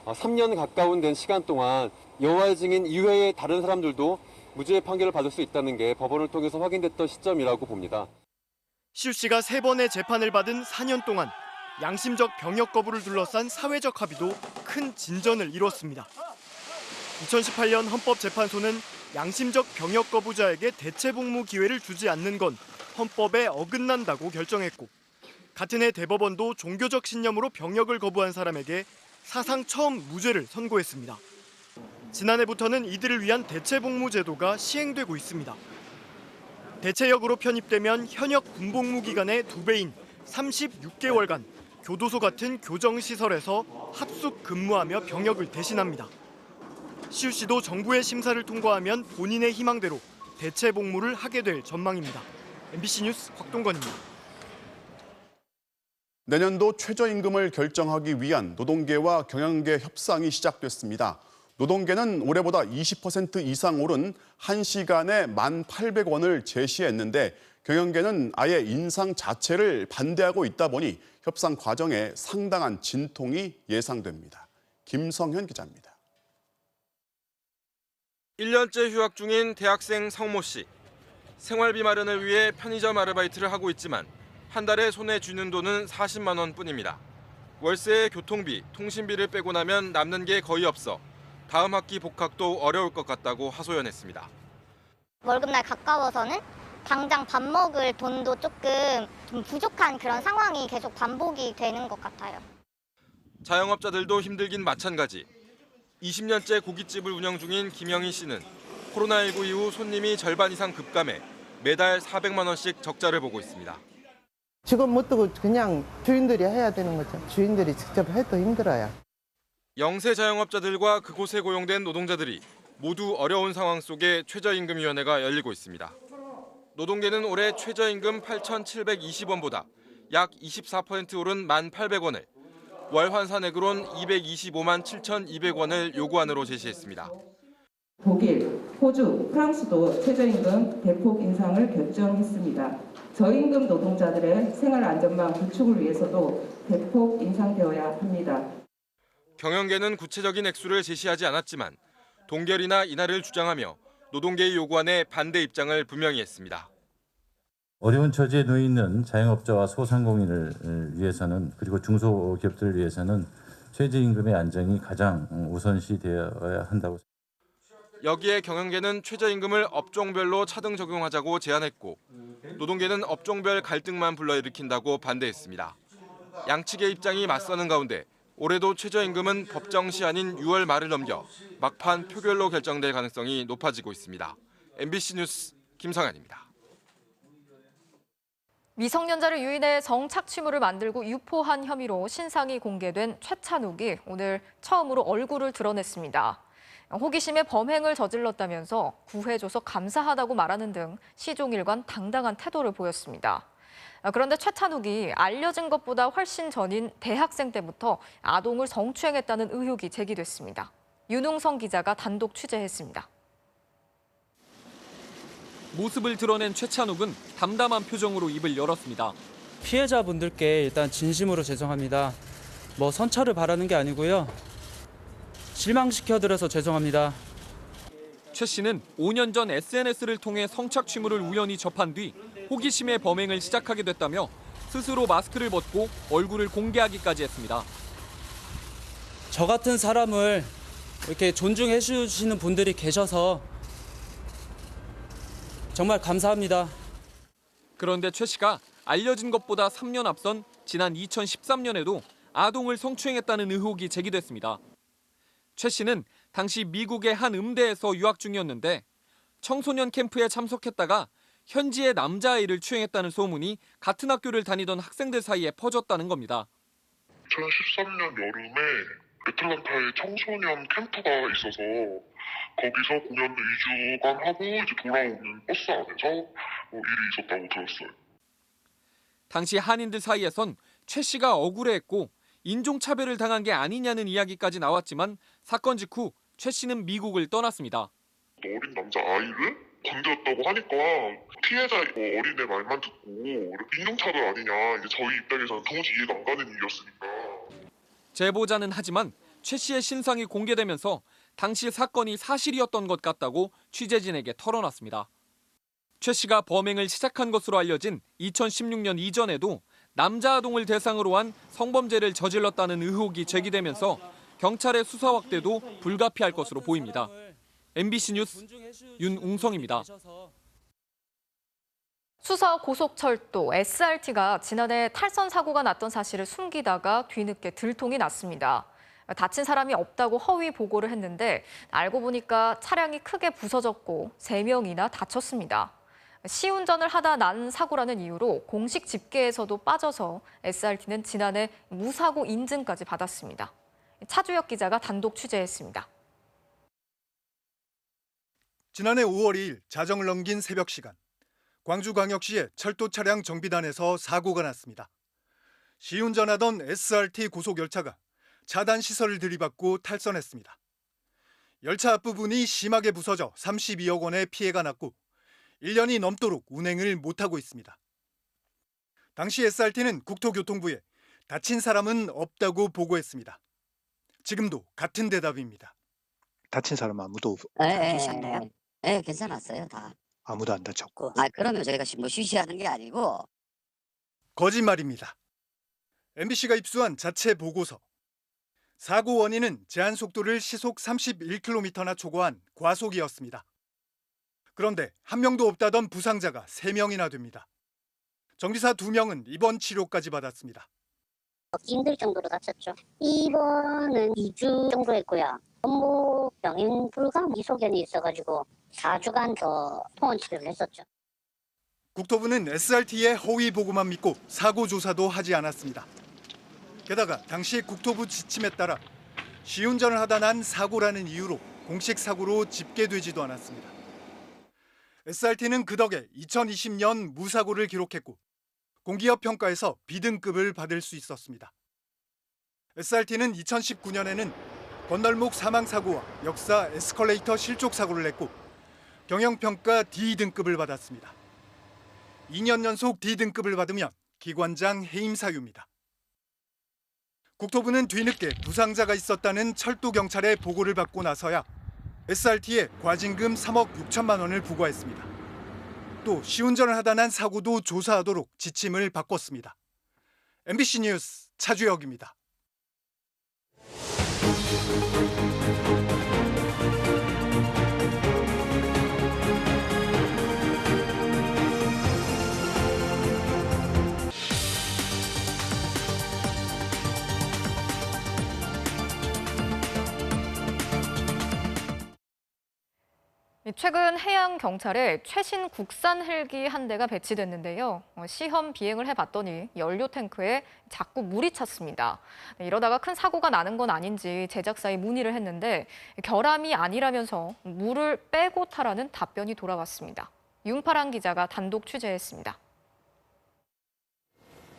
3년 가까운 된 시간 동안 여호와의 증인 이외의 다른 사람들도 무죄 판결을 받을 수 있다는 게 법원을 통해서 확인됐던 시점이라고 봅니다. 시우 씨가 3번의 재판을 받은 4년 동안 양심적 병역 거부를 둘러싼 사회적 합의도 큰 진전을 이뤘습니다. 2018년 헌법재판소는 양심적 병역 거부자에게 대체 복무 기회를 주지 않는 건 헌법에 어긋난다고 결정했고 같은 해 대법원도 종교적 신념으로 병역을 거부한 사람에게 사상 처음 무죄를 선고했습니다. 지난해부터는 이들을 위한 대체 복무 제도가 시행되고 있습니다. 대체역으로 편입되면 현역 군복무 기간의 2배인 36개월간 교도소 같은 교정시설에서 합숙 근무하며 병역을 대신합니다. 시우 씨도 정부의 심사를 통과하면 본인의 희망대로 대체 복무를 하게 될 전망입니다. MBC 뉴스 곽동건입니다. 내년도 최저임금을 결정하기 위한 노동계와 경영계 협상이 시작됐습니다. 노동계는 올해보다 20% 이상 오른 1시간에 1,800원을 제시했는데 경영계는 아예 인상 자체를 반대하고 있다 보니 협상 과정에 상당한 진통이 예상됩니다. 김성현 기자입니다. 1년째 휴학 중인 대학생 성모 씨. 생활비 마련을 위해 편의점 아르바이트를 하고 있지만 한 달에 손에 쥐는 돈은 40만 원뿐입니다. 월세, 교통비, 통신비를 빼고 나면 남는 게 거의 없어 다음 학기 복학도 어려울 것 같다고 하소연했습니다. 월급날 가까워서는 당장 밥 먹을 돈도 조금 좀 부족한 그런 상황이 계속 반복이 되는 것 같아요. 자영업자들도 힘들긴 마찬가지. 20년째 고깃집을 운영 중인 김영희 씨는 코로나19 이후 손님이 절반 이상 급감해 매달 400만 원씩 적자를 보고 있습니다. 직원 못 두고 그냥 주인들이 해야 되는 거죠. 주인들이 직접 해도 힘들어요. 영세 자영업자들과 그곳에 고용된 노동자들이 모두 어려운 상황 속에 최저임금위원회가 열리고 있습니다. 노동계는 올해 최저임금 8,720원보다 약 24% 오른 1,800원을, 월 환산액으론 225만 7,200원을 요구안으로 제시했습니다. 독일, 호주, 프랑스도 최저임금 대폭 인상을 결정했습니다. 저임금 노동자들의 생활 안전망 구축을 위해서도 대폭 인상되어야 합니다. 경영계는 구체적인 액수를 제시하지 않았지만 동결이나 인하를 주장하며 노동계의 요구안에 반대 입장을 분명히 했습니다. 어려운 처지에 놓여 있는 자영업자와 소상공인을 위해서는 그리고 중소기업들을 위해서는 최저임금의 안정이 가장 우선시 되어야 한다고 생각합니다. 여기에 경영계는 최저임금을 업종별로 차등 적용하자고 제안했고 노동계는 업종별 갈등만 불러일으킨다고 반대했습니다. 양측의 입장이 맞서는 가운데 올해도 최저임금은 법정 시한인 6월 말을 넘겨 막판 표결로 결정될 가능성이 높아지고 있습니다. MBC 뉴스 김성현입니다. 미성년자를 유인해 성착취물을 만들고 유포한 혐의로 신상이 공개된 최찬욱이 오늘 처음으로 얼굴을 드러냈습니다. 호기심에 범행을 저질렀다면서 구해줘서 감사하다고 말하는 등 시종일관 당당한 태도를 보였습니다. 그런데 최찬욱이 알려진 것보다 훨씬 전인 대학생 때부터 아동을 성추행했다는 의혹이 제기됐습니다. 윤웅성 기자가 단독 취재했습니다. 모습을 드러낸 최찬욱은 담담한 표정으로 입을 열었습니다. 피해자분들께 일단 진심으로 죄송합니다. 선처를 바라는 게 아니고요. 실망시켜드려서 죄송합니다. 최 씨는 5년 전 SNS를 통해 성착취물을 우연히 접한 뒤 호기심에 범행을 시작하게 됐다며 스스로 마스크를 벗고 얼굴을 공개하기까지 했습니다. 저 같은 사람을 이렇게 존중해 주시는 분들이 계셔서 정말 감사합니다. 그런데 최 씨가 알려진 것보다 3년 앞선 지난 2013년에도 아동을 성추행했다는 의혹이 제기됐습니다. 최 씨는 당시 미국의 한 음대에서 유학 중이었는데 청소년 캠프에 참석했다가 현지의 남자아이를 추행했다는 소문이 같은 학교를 다니던 학생들 사이에 퍼졌다는 겁니다. 2013년 여름에 애틀란타에 청소년 캠프가 있어서 거기서 공연을 2주간 하고 이제 돌아오는 버스 안에서 일이 있었다고 들었어요. 당시 한인들 사이에선 최 씨가 억울해했고 인종차별을 당한 게 아니냐는 이야기까지 나왔지만 사건 직후 최 씨는 미국을 떠났습니다. 어린 남자 아이를 건드렸다고 하니까 피해자 어린애 말만 듣고 인종차별 아니냐, 이제 저희 입장에서는 도무지 이해가 안 가는 일이었으니까. 제보자는 하지만 최 씨의 신상이 공개되면서 당시 사건이 사실이었던 것 같다고 취재진에게 털어놨습니다. 최 씨가 범행을 시작한 것으로 알려진 2016년 이전에도 남자 아동을 대상으로 한 성범죄를 저질렀다는 의혹이 제기되면서 경찰의 수사 확대도 불가피할 것으로 보입니다. MBC 뉴스 윤웅성입니다. 수서 고속철도 SRT가 지난해 탈선 사고가 났던 사실을 숨기다가 뒤늦게 들통이 났습니다. 다친 사람이 없다고 허위 보고를 했는데 알고 보니까 차량이 크게 부서졌고 3명이나 다쳤습니다. 시운전을 하다 난 사고라는 이유로 공식 집계에서도 빠져서 SRT는 지난해 무사고 인증까지 받았습니다. 차주혁 기자가 단독 취재했습니다. 지난해 5월 2일 자정을 넘긴 새벽 시간, 광주광역시의 철도 차량 정비단에서 사고가 났습니다. 시운전하던 SRT 고속열차가 차단 시설을 들이받고 탈선했습니다. 열차 앞부분이 심하게 부서져 32억 원의 피해가 났고 1년이 넘도록 운행을 못하고 있습니다. 당시 SRT는 국토교통부에 다친 사람은 없다고 보고했습니다. 지금도 같은 대답입니다. 다친 사람 아무도 없으셨나요? 네, 괜찮았어요, 다. 아무도 안 다쳤고. 그러면 저희가 쉬쉬하는 게 아니고. 거짓말입니다. MBC가 입수한 자체 보고서. 사고 원인은 제한 속도를 시속 31km나 초과한 과속이었습니다. 그런데 한 명도 없다던 부상자가 3명이나 됩니다. 정비사 2명은 입원 치료까지 받았습니다. 힘들 정도로 다쳤죠. 입원은 2주 정도 했고요. 업무 병행 불감 이소견이 있어가지고 4주간 더 통원 치료를 했었죠. 국토부는 SRT의 허위 보고만 믿고 사고 조사도 하지 않았습니다. 게다가 당시 국토부 지침에 따라 시운전을 하다 난 사고라는 이유로 공식 사고로 집계되지도 않았습니다. SRT는 그 덕에 2020년 무사고를 기록했고 공기업 평가에서 B등급을 받을 수 있었습니다. SRT는 2019년에는 건널목 사망사고와 역사 에스컬레이터 실족 사고를 냈고 경영평가 D등급을 받았습니다. 2년 연속 D등급을 받으면 기관장 해임 사유입니다. 국토부는 뒤늦게 부상자가 있었다는 철도경찰의 보고를 받고 나서야 SRT에 과징금 3억 6천만 원을 부과했습니다. 또 시운전을 하다 난 사고도 조사하도록 지침을 바꿨습니다. MBC 뉴스 차주혁입니다. 최근 해양경찰에 최신 국산 헬기 한 대가 배치됐는데요. 시험 비행을 해봤더니 연료 탱크에 자꾸 물이 찼습니다. 이러다가 큰 사고가 나는 건 아닌지 제작사에 문의를 했는데 결함이 아니라면서 물을 빼고 타라는 답변이 돌아왔습니다. 윤파랑 기자가 단독 취재했습니다.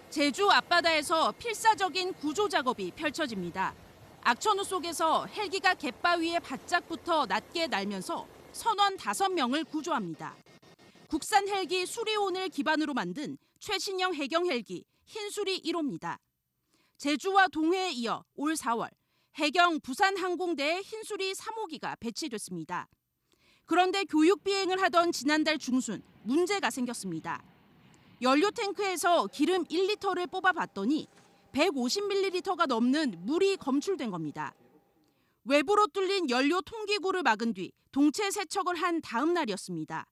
제주 앞바다에서 필사적인 구조 작업이 펼쳐집니다. 악천후 속에서 헬기가 갯바위에 바짝 붙어 낮게 날면서 선원 5명을 구조합니다. 국산 헬기 수리온을 기반으로 만든 최신형 해경 헬기 흰수리 1호입니다. 제주와 동해에 이어 올 4월 해경 부산항공대의 흰수리 3호기가 배치됐습니다. 그런데 교육 비행을 하던 지난달 중순 문제가 생겼습니다. 연료 탱크에서 기름 1리터를 뽑아봤더니 150ml가 넘는 물이 검출된 겁니다. 외부로 뚫린 연료 통기구를 막은 뒤 동체 세척을 한 다음 날이었습니다.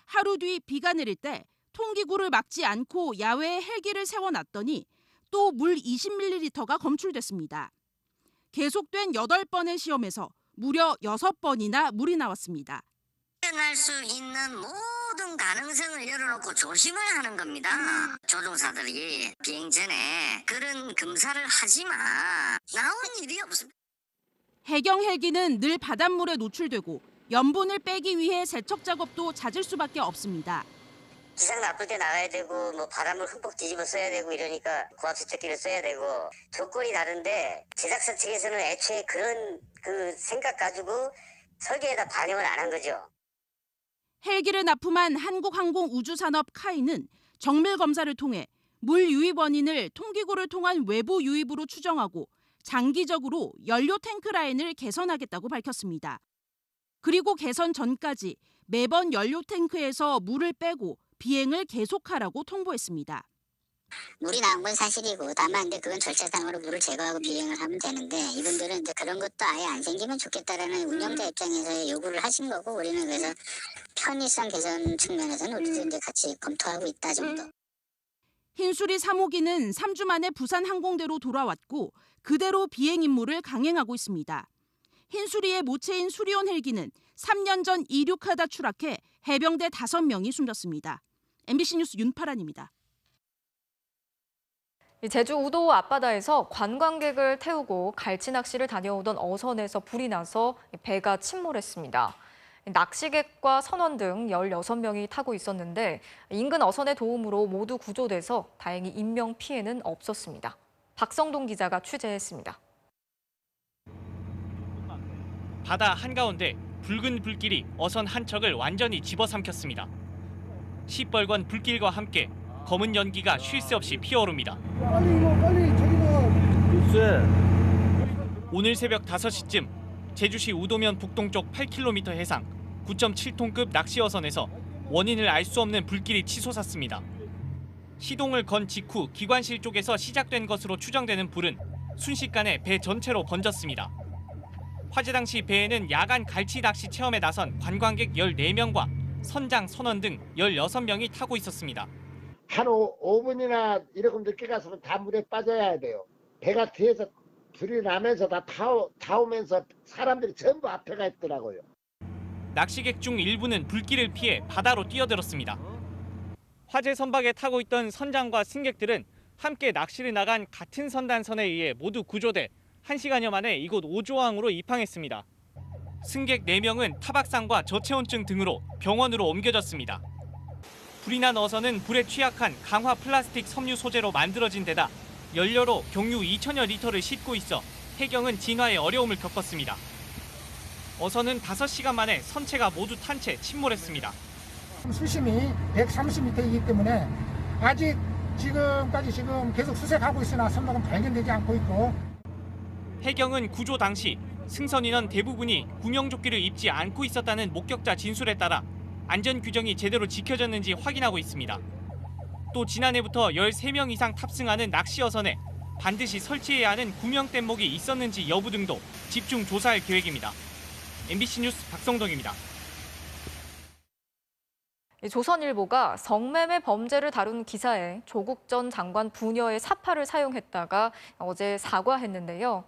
하루 뒤 비가 내릴 때 통기구를 막지 않고 야외에 헬기를 세워놨더니 또 물 20ml가 검출됐습니다. 계속된 8번의 시험에서 무려 6번이나 물이 나왔습니다. 일어날 수 있는 모든 가능성을 열어놓고 조심을 하는 겁니다. 조종사들이 비행 전에 그런 검사를 하지 마. 나온 일이 없습니다. 해경 헬기는 늘 바닷물에 노출되고 염분을 빼기 위해 세척 작업도 잦을 수밖에 없습니다. 기상 나쁠 때 나가야 되고 뭐 바닷물 흠뻑 뒤집어 써야 되고 이러니까 고압 세척기를 써야 되고 조건이 다른데 제작사 측에서는 애초에 그런 생각 가지고 설계에다 반영을 안 한 거죠. 헬기를 납품한 한국항공우주산업 카이는 정밀 검사를 통해 물 유입 원인을 통기구를 통한 외부 유입으로 추정하고 장기적으로 연료 탱크 라인을 개선하겠다고 밝혔습니다. 그리고 개선 전까지 매번 연료 탱크에서 물을 빼고 비행을 계속하라고 통보했습니다. 물이 나온 건 사실이고 다만 근데 그건 절차상으로 물을 제거하고 비행을 하면 되는데 이분들은 이제 그런 것도 아예 안 생기면 좋겠다라는 운영자 입장에서 요구를 하신 거고 우리는 그래서 편의성 개선 측면에서는 우리도 이제 같이 검토하고 있다 정도. 흰수리 3호기는 3주 만에 부산 항공대로 돌아왔고 그대로 비행 임무를 강행하고 있습니다. 흰수리의 모체인 수리온 헬기는 3년 전 이륙하다 추락해 해병대 5명이 숨졌습니다. MBC 뉴스 윤파란입니다. 제주 우도 앞바다에서 관광객을 태우고 갈치 낚시를 다녀오던 어선에서 불이 나서 배가 침몰했습니다. 낚시객과 선원 등 16명이 타고 있었는데 인근 어선의 도움으로 모두 구조돼서 다행히 인명 피해는 없었습니다. 박성동 기자가 취재했습니다. 바다 한가운데 붉은 불길이 어선 한 척을 완전히 집어삼켰습니다. 시뻘건 불길과 함께 검은 연기가 쉴 새 없이 피어오릅니다. 오늘 새벽 5시쯤 제주시 우도면 북동쪽 8km 해상 9.7톤급 낚시어선에서 원인을 알 수 없는 불길이 치솟았습니다. 시동을 건 직후 기관실 쪽에서 시작된 것으로 추정되는 불은 순식간에 배 전체로 번졌습니다. 화재 당시 배에는 야간 갈치 낚시 체험에 나선 관광객 14명과 선장, 선원 등 16명이 타고 있었습니다. 한 5분이나 이렇게 늦게 갔으면 다 물에 빠져야 돼요. 배가 뒤에서 불이 나면서 다 타오면서 사람들이 전부 앞에 가 있더라고요. 낚시객 중 일부는 불길을 피해 바다로 뛰어들었습니다. 화재 선박에 타고 있던 선장과 승객들은 함께 낚시를 나간 같은 선단선에 의해 모두 구조돼 1시간여 만에 이곳 오조항으로 입항했습니다. 승객 4명은 타박상과 저체온증 등으로 병원으로 옮겨졌습니다. 불이 난 어선은 불에 취약한 강화 플라스틱 섬유 소재로 만들어진 데다 연료로 경유 2천여 리터를 싣고 있어 해경은 진화에 어려움을 겪었습니다. 어선은 5시간 만에 선체가 모두 탄 채 침몰했습니다. 수심이 130m이기 때문에 아직 지금까지 계속 수색하고 있으나 선박은 발견되지 않고 있고 해경은 구조 당시 승선 인원 대부분이 구명조끼를 입지 않고 있었다는 목격자 진술에 따라 안전 규정이 제대로 지켜졌는지 확인하고 있습니다. 또 지난해부터 13명 이상 탑승하는 낚시어선에 반드시 설치해야 하는 구명뗏목이 있었는지 여부 등도 집중 조사할 계획입니다. MBC 뉴스 박성동입니다. 조선일보가 성매매 범죄를 다룬 기사에 조국 전 장관 부녀의 사파를 사용했다가 어제 사과했는데요.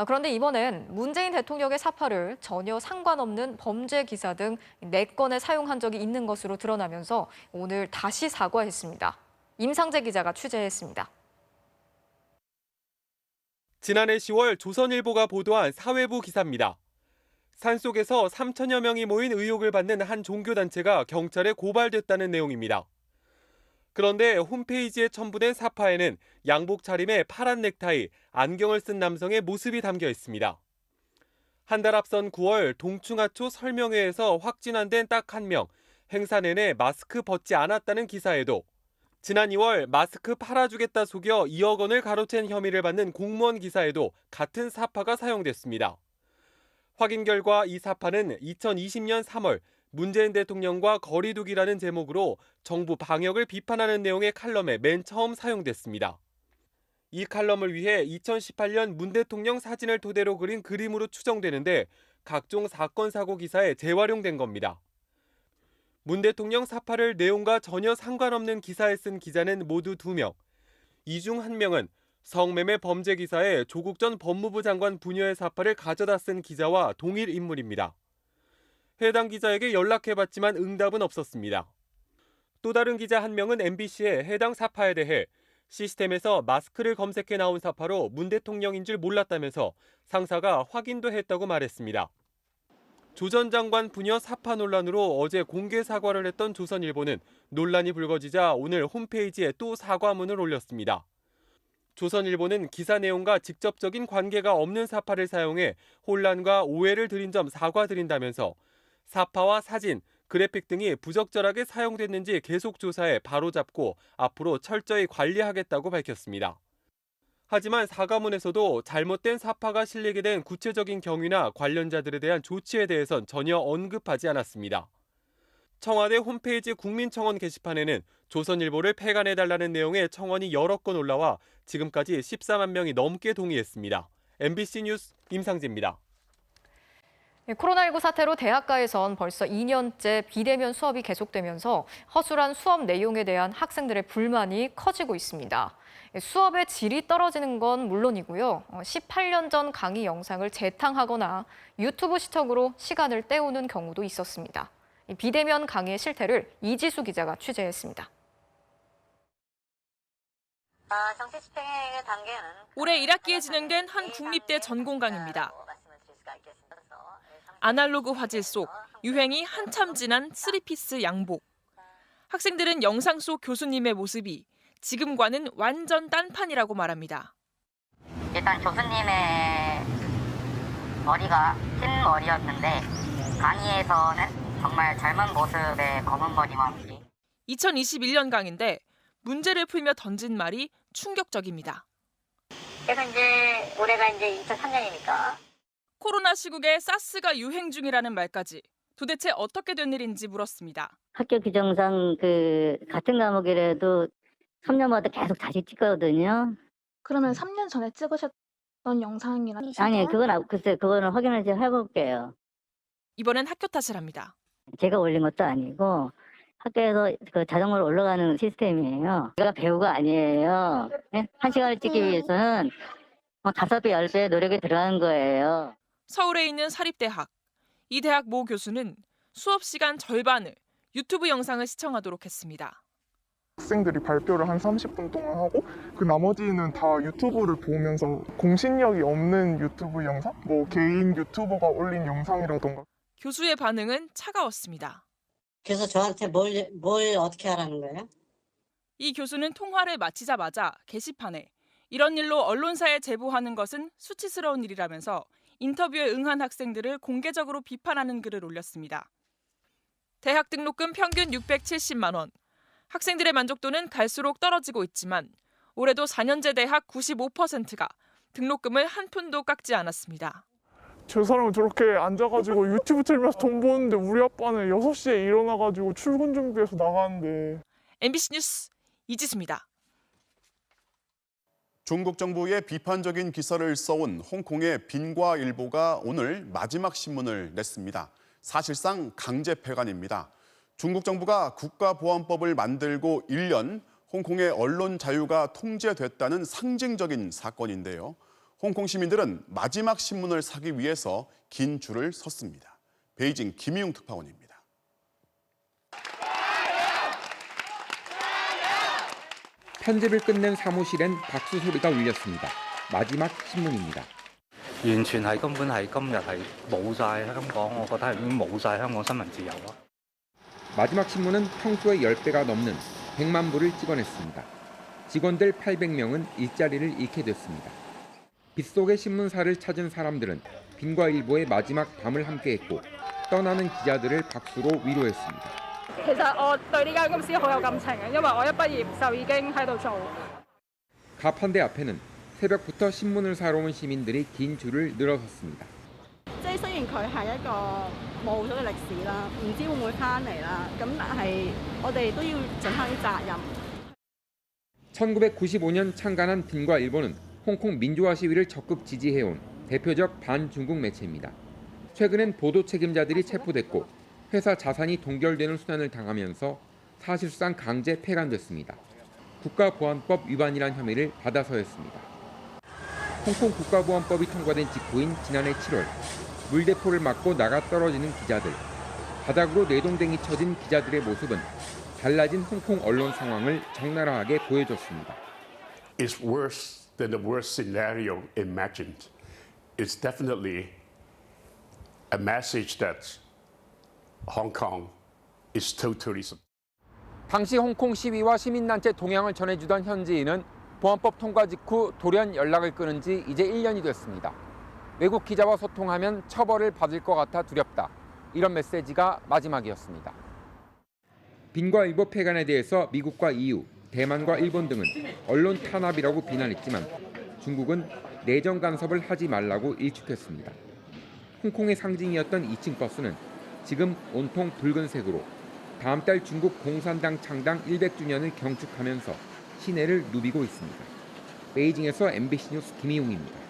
그런데 이번엔 문재인 대통령의 사파를 전혀 상관없는 범죄 기사 등 4건에 사용한 적이 있는 것으로 드러나면서 오늘 다시 사과했습니다. 임상재 기자가 취재했습니다. 지난해 10월 조선일보가 보도한 사회부 기사입니다. 산속에서 3천여 명이 모인 의혹을 받는 한 종교단체가 경찰에 고발됐다는 내용입니다. 그런데 홈페이지에 첨부된 사파에는 양복 차림에 파란 넥타이, 안경을 쓴 남성의 모습이 담겨 있습니다. 한 달 앞선 9월 동충하초 설명회에서 확진한 데는 딱 1명, 행사 내내 마스크 벗지 않았다는 기사에도 지난 2월 마스크 팔아주겠다 속여 2억 원을 가로챈 혐의를 받는 공무원 기사에도 같은 사파가 사용됐습니다. 확인 결과 이 사파는 2020년 3월 문재인 대통령과 거리두기라는 제목으로 정부 방역을 비판하는 내용의 칼럼에 맨 처음 사용됐습니다. 이 칼럼을 위해 2018년 문 대통령 사진을 토대로 그린 그림으로 추정되는데 각종 사건 사고 기사에 재활용된 겁니다. 문 대통령 사파를 내용과 전혀 상관없는 기사에 쓴 기자는 모두 2명. 이 중 1명은 성매매 범죄 기사에 조국 전 법무부 장관 부녀의 사파를 가져다 쓴 기자와 동일 인물입니다. 해당 기자에게 연락해봤지만 응답은 없었습니다. 또 다른 기자 1명은 MBC에 해당 사파에 대해 시스템에서 마스크를 검색해 나온 사파로 문 대통령인 줄 몰랐다면서 상사가 확인도 했다고 말했습니다. 조 전 장관 부녀 사파 논란으로 어제 공개 사과를 했던 조선일보는 논란이 불거지자 오늘 홈페이지에 또 사과문을 올렸습니다. 조선일보는 기사 내용과 직접적인 관계가 없는 사파를 사용해 혼란과 오해를 드린 점 사과드린다면서 사파와 사진, 그래픽 등이 부적절하게 사용됐는지 계속 조사해 바로잡고 앞으로 철저히 관리하겠다고 밝혔습니다. 하지만 사과문에서도 잘못된 사파가 실리게 된 구체적인 경위나 관련자들에 대한 조치에 대해선 전혀 언급하지 않았습니다. 청와대 홈페이지 국민청원 게시판에는 조선일보를 폐간해달라는 내용의 청원이 여러 건 올라와 지금까지 14만 명이 넘게 동의했습니다. MBC 뉴스 임상재입니다. 코로나19 사태로 대학가에선 벌써 2년째 비대면 수업이 계속되면서 허술한 수업 내용에 대한 학생들의 불만이 커지고 있습니다. 수업의 질이 떨어지는 건 물론이고요. 18년 전 강의 영상을 재탕하거나 유튜브 시청으로 시간을 때우는 경우도 있었습니다. 비대면 강의의 실태를 이지수 기자가 취재했습니다. 정시 집행의 단계는 올해 1학기에 진행된 한 국립대 전공강입니다. 아날로그 화질 속 유행이 한참 지난 3피스 양복. 학생들은 영상 속 교수님의 모습이 지금과는 완전 딴판이라고 말합니다. 일단 교수님의 머리가 흰 머리였는데 강의에서는 정말 젊은 모습의 검은 머리와 함께 2021년 강인데 문제를 풀며 던진 말이 충격적입니다. 그래서 이제 올해가 이제 2003년이니까 코로나 시국에 사스가 유행 중이라는 말까지 도대체 어떻게 된 일인지 물었습니다. 학교 규정상 같은 과목이라도 3년마다 계속 다시 찍거든요. 그러면 3년 전에 찍으셨던 영상이라는 아니, 그거는 확인을 제가 해볼게요. 이번엔 학교 탓을 합니다. 제가 올린 것도 아니고 학교에서 자동으로 올라가는 시스템이에요. 제가 배우가 아니에요. 네? 1시간을 찍기 위해서는 5배, 10배 노력이 들어가는 거예요. 서울에 있는 사립대학. 이 대학 모 교수는 수업 시간 절반을 유튜브 영상을 시청하도록 했습니다. 학생들이 발표를 한 30분 동안 하고 그 나머지는 다 유튜브를 보면서 공신력이 없는 유튜브 영상? 개인 유튜버가 올린 영상이라던가. 교수의 반응은 차가웠습니다. 그래서 저한테 뭘 어떻게 하라는 거예요? 이 교수는 통화를 마치자마자 게시판에 이런 일로 언론사에 제보하는 것은 수치스러운 일이라면서 인터뷰에 응한 학생들을 공개적으로 비판하는 글을 올렸습니다. 대학 등록금 평균 670만 원. 학생들의 만족도는 갈수록 떨어지고 있지만 올해도 4년제 대학 95%가 등록금을 한 푼도 깎지 않았습니다. 저 사람은 저렇게 앉아가지고 유튜브 틀면서 돈 버는데 우리 아빠는 6시에 일어나가지고 출근 준비해서 나가는데. MBC 뉴스 이지수입니다. 중국 정부의 비판적인 기사를 써온 홍콩의 빈과일보가 오늘 마지막 신문을 냈습니다. 사실상 강제 폐간입니다. 중국 정부가 국가보안법을 만들고 1년, 홍콩의 언론 자유가 통제됐다는 상징적인 사건인데요. 홍콩 시민들은 마지막 신문을 사기 위해서 긴 줄을 섰습니다. 베이징 김희웅 특파원입니다. 편집을 끝낸 사무실엔 박수 소리가 울렸습니다. 마지막 신문입니다. 完全係根本係今日係冇晒香港，我覺得係已經冇晒香港新聞自由啊！ 마지막 신문은 평소의 10배가 넘는 100만 부를 찍어냈습니다. 직원들 800명은 일자리를 잃게 됐습니다. 빗속의 신문사를 찾은 사람들은 빈과 일보의 마지막 밤을 함께했고 떠나는 기자들을 박수로 위로했습니다. 其實我對呢間公司好有感情嘅，因為我一畢業就已經喺度做。 가판대 앞에는 새벽부터 신문을 사러 온 시민들이 긴 줄을 늘어섰습니다. 即係雖然佢係一個冇咗嘅歷史啦，唔知會唔會翻嚟啦，咁但係我哋都要盡翻啲責任。 1995년 창간한 빈과 일보는 홍콩 민주화 시위를 적극 지지해온 대표적 반중국 매체입니다. 최근엔 보도 책임자들이 체포됐고 회사 자산이 동결되는 순환을 당하면서 사실상 강제 폐간됐습니다. 국가보안법 위반이란 혐의를 받아서였습니다. 홍콩 국가보안법이 통과된 직후인 지난해 7월 물대포를 맞고 나가 떨어지는 기자들, 바닥으로 뇌동댕이 쳐진 기자들의 모습은 달라진 홍콩 언론 상황을 적나라하게 보여줬습니다. It's worse than the worst scenario imagined. It's definitely a message that Hong Kong is totally. 당시 홍콩 시위와 시민단체 동향을 전해주던 현지인은 보안법 통과 직후 돌연 연락을 끊은 지 이제 1년이 됐습니다. 외국 기자와 소통하면 처벌을 받을 것 같아 두렵다. 이런 메시지가 마지막이었습니다. 빈과 일보 폐간에 대해서 미국과 EU, 대만과 일본 등은 언론 탄압이라고 비난했지만 중국은 내정 간섭을 하지 말라고 일축했습니다. 홍콩의 상징이었던 2층 버스는 지금 온통 붉은색으로 다음 달 중국 공산당 창당 100주년을 경축하면서 시내를 누비고 있습니다. 베이징에서 MBC 뉴스 김희웅입니다.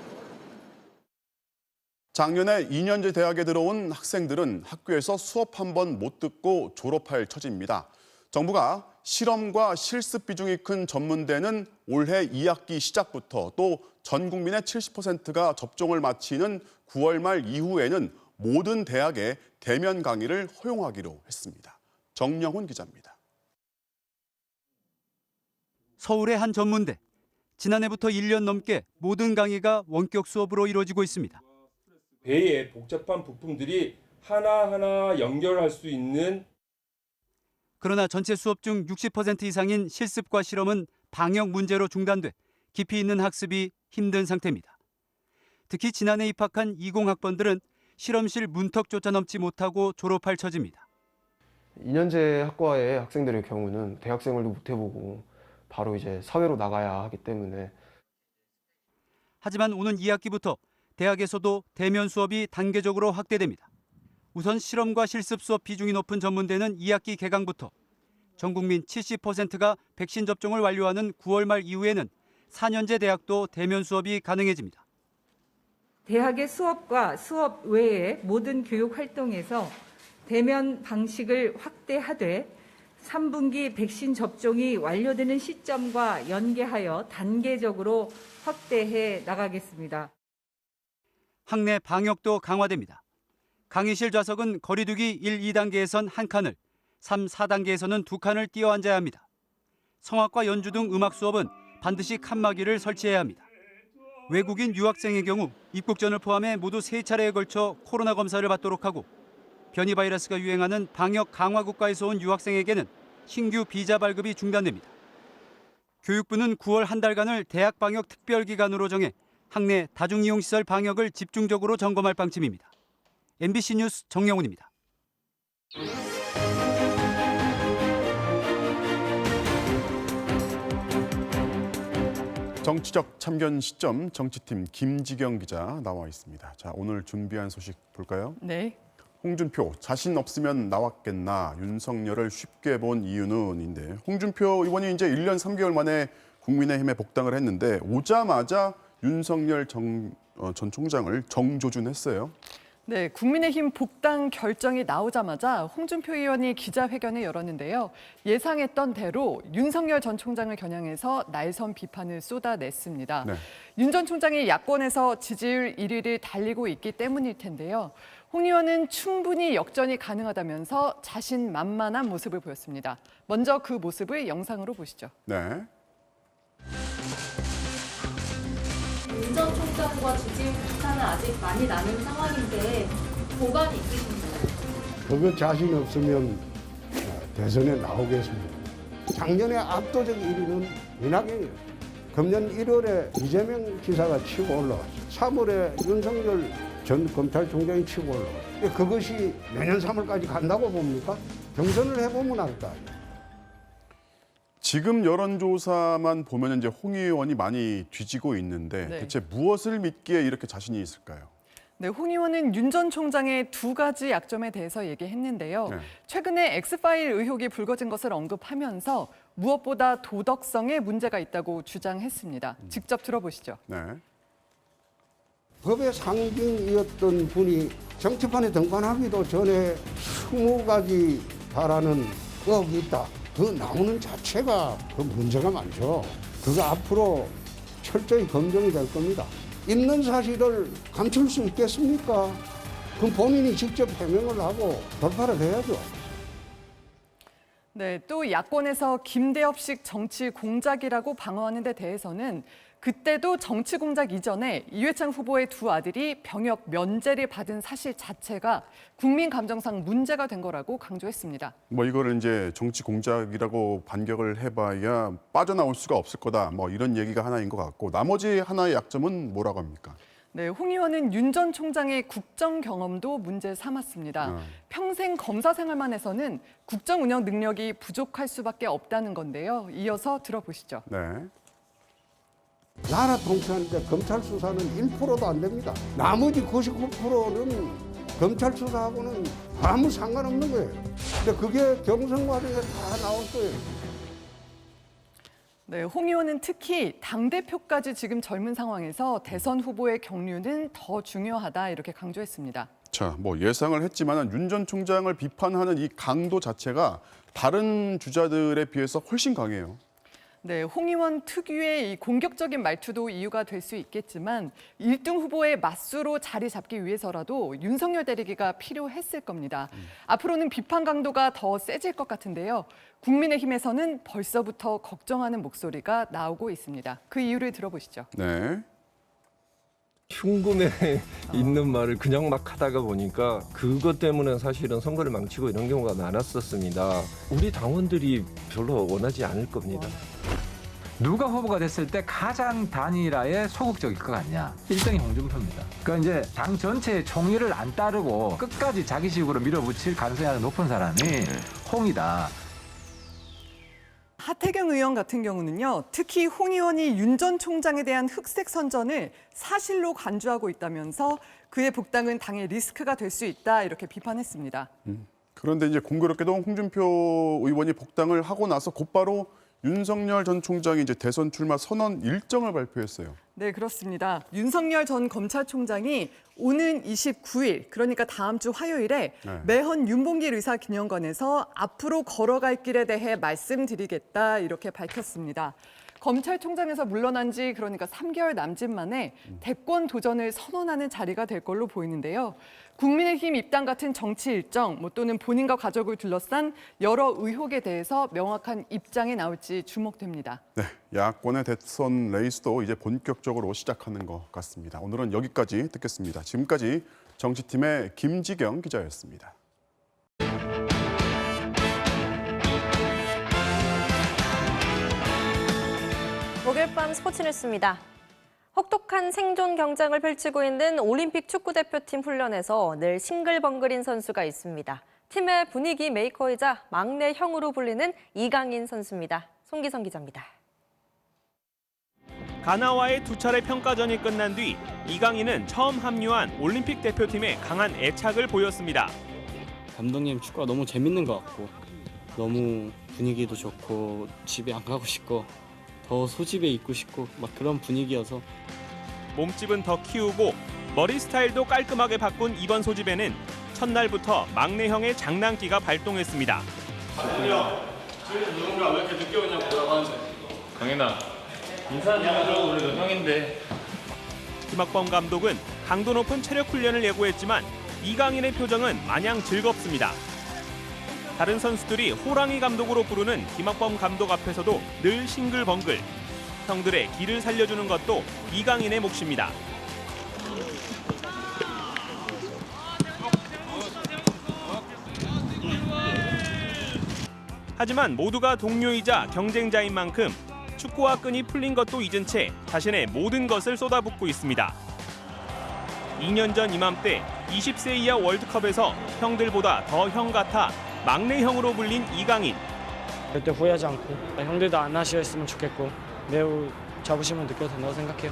작년에 2년제 대학에 들어온 학생들은 학교에서 수업 한 번 못 듣고 졸업할 처지입니다. 정부가 실험과 실습 비중이 큰 전문대는 올해 2학기 시작부터 또 전 국민의 70%가 접종을 마치는 9월 말 이후에는 모든 대학에 대면 강의를 허용하기로 했습니다. 정영훈 기자입니다. 서울의 한 전문대. 지난해부터 1년 넘게 모든 강의가 원격 수업으로 이루어지고 있습니다. 배에 복잡한 부품들이 하나하나 연결할 수 있는. 그러나 전체 수업 중 60% 이상인 실습과 실험은 방역 문제로 중단돼 깊이 있는 학습이 힘든 상태입니다. 특히 지난해 입학한 20학번들은 실험실 문턱조차 넘지 못하고 졸업할 처지입니다. 2년제 학과의 학생들의 경우는 대학생활도 못 해보고 바로 이제 사회로 나가야 하기 때문에. 하지만 오는 2학기부터 대학에서도 대면 수업이 단계적으로 확대됩니다. 우선 실험과 실습 수업 비중이 높은 전문대는 2학기 개강부터 전 국민 70%가 백신 접종을 완료하는 9월 말 이후에는 4년제 대학도 대면 수업이 가능해집니다. 대학의 수업과 수업 외의 모든 교육 활동에서 대면 방식을 확대하되 3분기 백신 접종이 완료되는 시점과 연계하여 단계적으로 확대해 나가겠습니다. 학내 방역도 강화됩니다. 강의실 좌석은 거리두기 1, 2단계에선 1칸을, 3, 4단계에서는 2칸을 띄어 앉아야 합니다. 성악과 연주 등 음악 수업은 반드시 칸막이를 설치해야 합니다. 외국인 유학생의 경우 입국 전을 포함해 모두 3차례에 걸쳐 코로나 검사를 받도록 하고 변이 바이러스가 유행하는 방역 강화 국가에서 온 유학생에게는 신규 비자 발급이 중단됩니다. 교육부는 9월 한 달간을 대학 방역 특별기간으로 정해 학내 다중이용시설 방역을 집중적으로 점검할 방침입니다. MBC 뉴스 정영훈입니다. 정치적 참견 시점 정치팀 김지경 기자 나와 있습니다. 자, 오늘 준비한 소식 볼까요? 네. 홍준표 자신 없으면 나왔겠나 윤석열을 쉽게 본 이유는인데 홍준표 의원이 이제 1년 3개월 만에 국민의힘에 복당을 했는데 오자마자 윤석열 전 총장을 정조준했어요. 네, 국민의힘 복당 결정이 나오자마자 홍준표 의원이 기자회견을 열었는데요. 예상했던 대로 윤석열 전 총장을 겨냥해서 날선 비판을 쏟아냈습니다. 네. 윤 전 총장이 야권에서 지지율 1위를 달리고 있기 때문일 텐데요. 홍 의원은 충분히 역전이 가능하다면서 자신만만한 모습을 보였습니다. 먼저 그 모습을 영상으로 보시죠. 네. 윤 전 총장과 지지율 격차는 아직 많이 나는 상황인데 보관이 있으신가요? 그거 자신 없으면 대선에 나오겠습니다. 작년에 압도적 1위는 이낙연이었어요. 금년 1월에 이재명 지사가 치고 올라왔어요. 3월에 윤석열 전 검찰총장이 치고 올라왔어요. 그것이 내년 3월까지 간다고 봅니까? 경선을 해보면 알까. 지금 여론조사만 보면 이제 홍 의원이 많이 뒤지고 있는데 네. 대체 무엇을 믿기에 이렇게 자신이 있을까요? 네, 홍 의원은 윤 전 총장의 두 가지 약점에 대해서 얘기했는데요. 네. 최근에 엑스파일 의혹이 불거진 것을 언급하면서 무엇보다 도덕성에 문제가 있다고 주장했습니다. 직접 들어보시죠. 네. 법의 상징이었던 분이 정치판에 등판하기도 전에 20가지 달하는 의혹이 있다. 그 나오는 자체가 그 문제가 많죠. 그거 앞으로 철저히 검증이 될 겁니다. 있는 사실을 감출 수 있겠습니까? 그럼 본인이 직접 해명을 하고 돌파를 해야죠. 네, 또 야권에서 김대엽식 정치 공작이라고 방어하는 데 대해서는 그때도 정치 공작 이전에 이회창 후보의 두 아들이 병역 면제를 받은 사실 자체가 국민 감정상 문제가 된 거라고 강조했습니다. 뭐 이거를 이제 정치 공작이라고 반격을 해봐야 빠져나올 수가 없을 거다. 뭐 이런 얘기가 하나인 것 같고 나머지 하나의 약점은 뭐라고 합니까? 네, 홍 의원은 윤 전 총장의 국정 경험도 문제 삼았습니다. 평생 검사 생활만 해서는 국정 운영 능력이 부족할 수밖에 없다는 건데요. 이어서 들어보시죠. 네. 나라 통치하는데 검찰 수사는 1%도 안 됩니다. 나머지 99%는 검찰 수사하고는 아무 상관없는 거예요. 근데 그게 경선 과정에 다 나올 거예요. 네, 홍 의원은 특히 당대표까지 지금 젊은 상황에서 대선 후보의 경륜은 더 중요하다 이렇게 강조했습니다. 자, 뭐 예상을 했지만 윤 전 총장을 비판하는 이 강도 자체가 다른 주자들에 비해서 훨씬 강해요. 네, 홍 의원 특유의 이 공격적인 말투도 이유가 될 수 있겠지만 1등 후보의 맞수로 자리 잡기 위해서라도 윤석열 대리기가 필요했을 겁니다. 앞으로는 비판 강도가 더 세질 것 같은데요. 국민의힘에서는 벌써부터 걱정하는 목소리가 나오고 있습니다. 그 이유를 들어보시죠. 네. 흉금에 있는 말을 그냥 막 하다가 보니까 그것 때문에 사실은 선거를 망치고 이런 경우가 많았었습니다. 우리 당원들이 별로 원하지 않을 겁니다. 누가 후보가 됐을 때 가장 단일화에 소극적일 것 같냐? 1등이 홍준표입니다. 그러니까 이제 당 전체의 총의를 안 따르고 끝까지 자기식으로 밀어붙일 가능성이 높은 사람이 홍이다. 하태경 의원 같은 경우는요. 특히 홍 의원이 윤 전 총장에 대한 흑색 선전을 사실로 간주하고 있다면서 그의 복당은 당의 리스크가 될 수 있다 이렇게 비판했습니다. 그런데 이제 공교롭게도 홍준표 의원이 복당을 하고 나서 곧바로 윤석열 전 총장이 이제 대선 출마 선언 일정을 발표했어요. 네, 그렇습니다. 윤석열 전 검찰총장이 오는 29일, 그러니까 다음 주 화요일에 매헌 윤봉길 의사 기념관에서 앞으로 걸어갈 길에 대해 말씀드리겠다 이렇게 밝혔습니다. 검찰총장에서 물러난 지 그러니까 3개월 남짓 만에 대권 도전을 선언하는 자리가 될 걸로 보이는데요. 국민의힘 입당 같은 정치 일정 또는 본인과 가족을 둘러싼 여러 의혹에 대해서 명확한 입장이 나올지 주목됩니다. 네, 야권의 대선 레이스도 이제 본격적으로 시작하는 것 같습니다. 오늘은 여기까지 듣겠습니다. 지금까지 정치팀의 김지경 기자였습니다. 목요일 밤 스포츠 뉴스입니다. 혹독한 생존 경쟁을 펼치고 있는 올림픽 축구대표팀 훈련에서 늘 싱글벙글인 선수가 있습니다. 팀의 분위기 메이커이자 막내 형으로 불리는 이강인 선수입니다. 송기성 기자입니다. 가나와의 두 차례 평가전이 끝난 뒤 이강인은 처음 합류한 올림픽 대표팀에 강한 애착을 보였습니다. 감독님 축구가 너무 재밌는 것 같고 너무 분위기도 좋고 집에 안 가고 싶고 더 소집에 있고 싶고 막 그런 분위기여서 몸집은 더 키우고 머리 스타일도 깔끔하게 바꾼 이번 소집에는 첫날부터 막내형의 장난기가 발동했습니다. 누군가 왜 이렇게 늦게 오냐고 뭐라고 하는데. 강인아, 인사 좀 해줘. 우리도 형인데. 김학범 감독은 강도 높은 체력 훈련을 예고했지만 이강인의 표정은 마냥 즐겁습니다. 다른 선수들이 호랑이 감독으로 부르는 김학범 감독 앞에서도 늘 싱글벙글. 형들의 기를 살려주는 것도 이강인의 몫입니다. 하지만 모두가 동료이자 경쟁자인 만큼 축구와 끈이 풀린 것도 잊은 채 자신의 모든 것을 쏟아붓고 있습니다. 2년 전 이맘때 20세 이하 월드컵에서 형들보다 더 형 같아 막내형으로 불린 이강인. 절대 후회하지 않고 형들도 안 아쉬워했으면 좋겠고 매우 자부심을 느껴도 된다고 생각해요.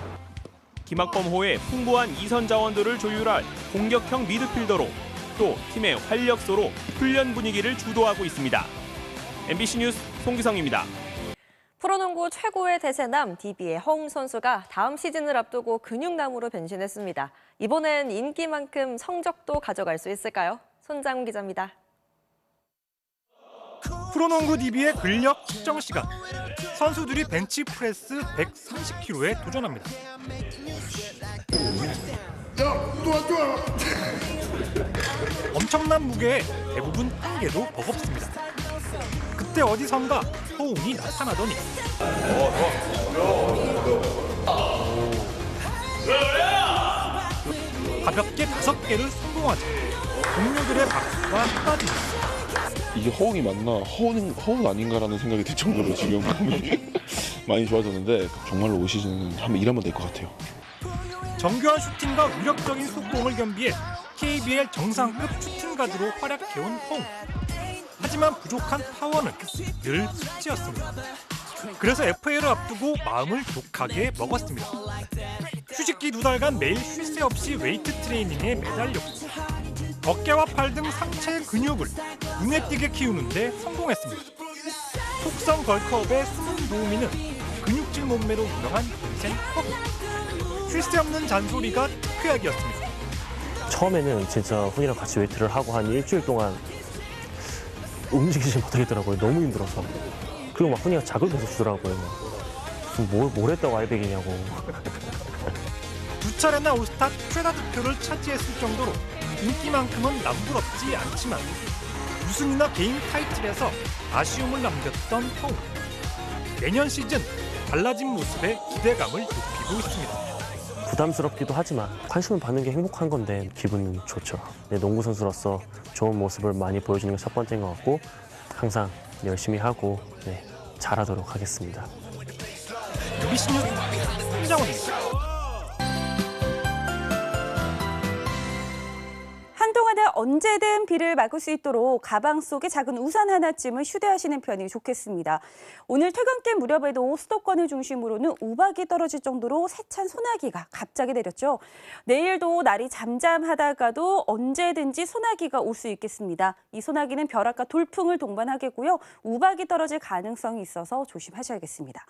김학범호의 풍부한 이선 자원들을 조율할 공격형 미드필더로 또 팀의 활력소로 훈련 분위기를 주도하고 있습니다. MBC 뉴스 송기성입니다. 프로농구 최고의 대세남 DB의 허웅 선수가 다음 시즌을 앞두고 근육남으로 변신했습니다. 이번엔 인기만큼 성적도 가져갈 수 있을까요? 손장훈 기자입니다. 프로농구 DB의 근력 측정 시간. 선수들이 벤치프레스 130kg에 도전합니다. 엄청난 무게에 대부분 한계도 버겁습니다. 그때 어디선가 허웅이 나타나더니 가볍게 5개를 성공하자 동료들의 박수가 쏟아집니다. 이게 허웅이 맞나? 허웅 아닌가라는 생각이 들 정도로 지금 많이 좋아졌는데 정말로 올 시즌은 한번 일하면 될 것 같아요. 정교한 슈팅과 위력적인 속공을 겸비해 KBL 정상급 슈팅가드로 활약해온 허웅. 하지만 부족한 파워는 늘 숙제였습니다. 그래서 FA를 앞두고 마음을 독하게 먹었습니다. 휴식기 2달간 매일 쉴 새 없이 웨이트 트레이닝에 매달렸고 어깨와 팔 등 상체의 근육을 눈에 띄게 키우는데 성공했습니다. 속성 걸크업의 숨은 도우미는 근육질 몸매로 유명한 인생 허웅. 쉴 새 없는 잔소리가 특효약이었습니다. 처음에는 진짜 훈이랑 같이 웨이트를 하고 한 일주일 동안 움직이지 못하겠더라고요. 너무 힘들어서. 그리고 막 훈이가 자극을 계속 주더라고요. 뭘 했다고 알백이냐고. 2차례나 올스타 최다 득표를 차지했을 정도로 인기만큼은 남부럽지 않지만 우승이나 개인 타이틀에서 아쉬움을 남겼던 허웅. 내년 시즌 달라진 모습에 기대감을 높이고 있습니다. 부담스럽기도 하지만 관심을 받는 게 행복한 건데 기분은 좋죠. 네, 농구 선수로서 좋은 모습을 많이 보여주는 게 첫 번째인 것 같고 항상 열심히 하고 잘하도록 하겠습니다. MBC 뉴스 손장훈입니다. 한동안은 언제든 비를 막을 수 있도록 가방 속에 작은 우산 하나쯤을 휴대하시는 편이 좋겠습니다. 오늘 퇴근길 무렵에도 수도권을 중심으로는 우박이 떨어질 정도로 세찬 소나기가 갑자기 내렸죠. 내일도 날이 잠잠하다가도 언제든지 소나기가 올 수 있겠습니다. 이 소나기는 벼락과 돌풍을 동반하겠고요. 우박이 떨어질 가능성이 있어서 조심하셔야겠습니다.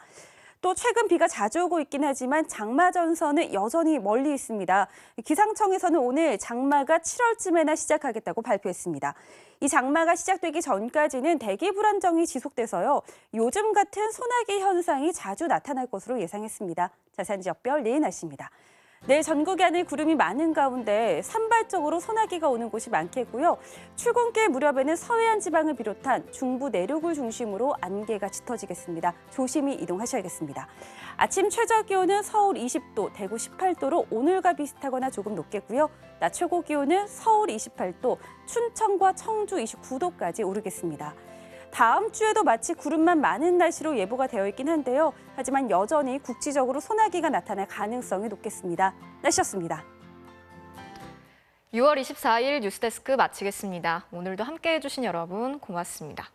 또 최근 비가 자주 오고 있긴 하지만 장마 전선은 여전히 멀리 있습니다. 기상청에서는 오늘 장마가 7월쯤에나 시작하겠다고 발표했습니다. 이 장마가 시작되기 전까지는 대기 불안정이 지속돼서요. 요즘 같은 소나기 현상이 자주 나타날 것으로 예상했습니다. 자세한 지역별 내일 날씨입니다. 내일 전국에 하늘 구름이 많은 가운데 산발적으로 소나기가 오는 곳이 많겠고요. 출근길 무렵에는 서해안 지방을 비롯한 중부 내륙을 중심으로 안개가 짙어지겠습니다. 조심히 이동하셔야겠습니다. 아침 최저 기온은 서울 20도, 대구 18도로 오늘과 비슷하거나 조금 높겠고요. 낮 최고 기온은 서울 28도, 춘천과 청주 29도까지 오르겠습니다. 다음 주에도 마치 구름만 많은 날씨로 예보가 되어 있긴 한데요. 하지만 여전히 국지적으로 소나기가 나타날 가능성이 높겠습니다. 날씨였습니다. 6월 24일 뉴스데스크 마치겠습니다. 오늘도 함께해 주신 여러분 고맙습니다.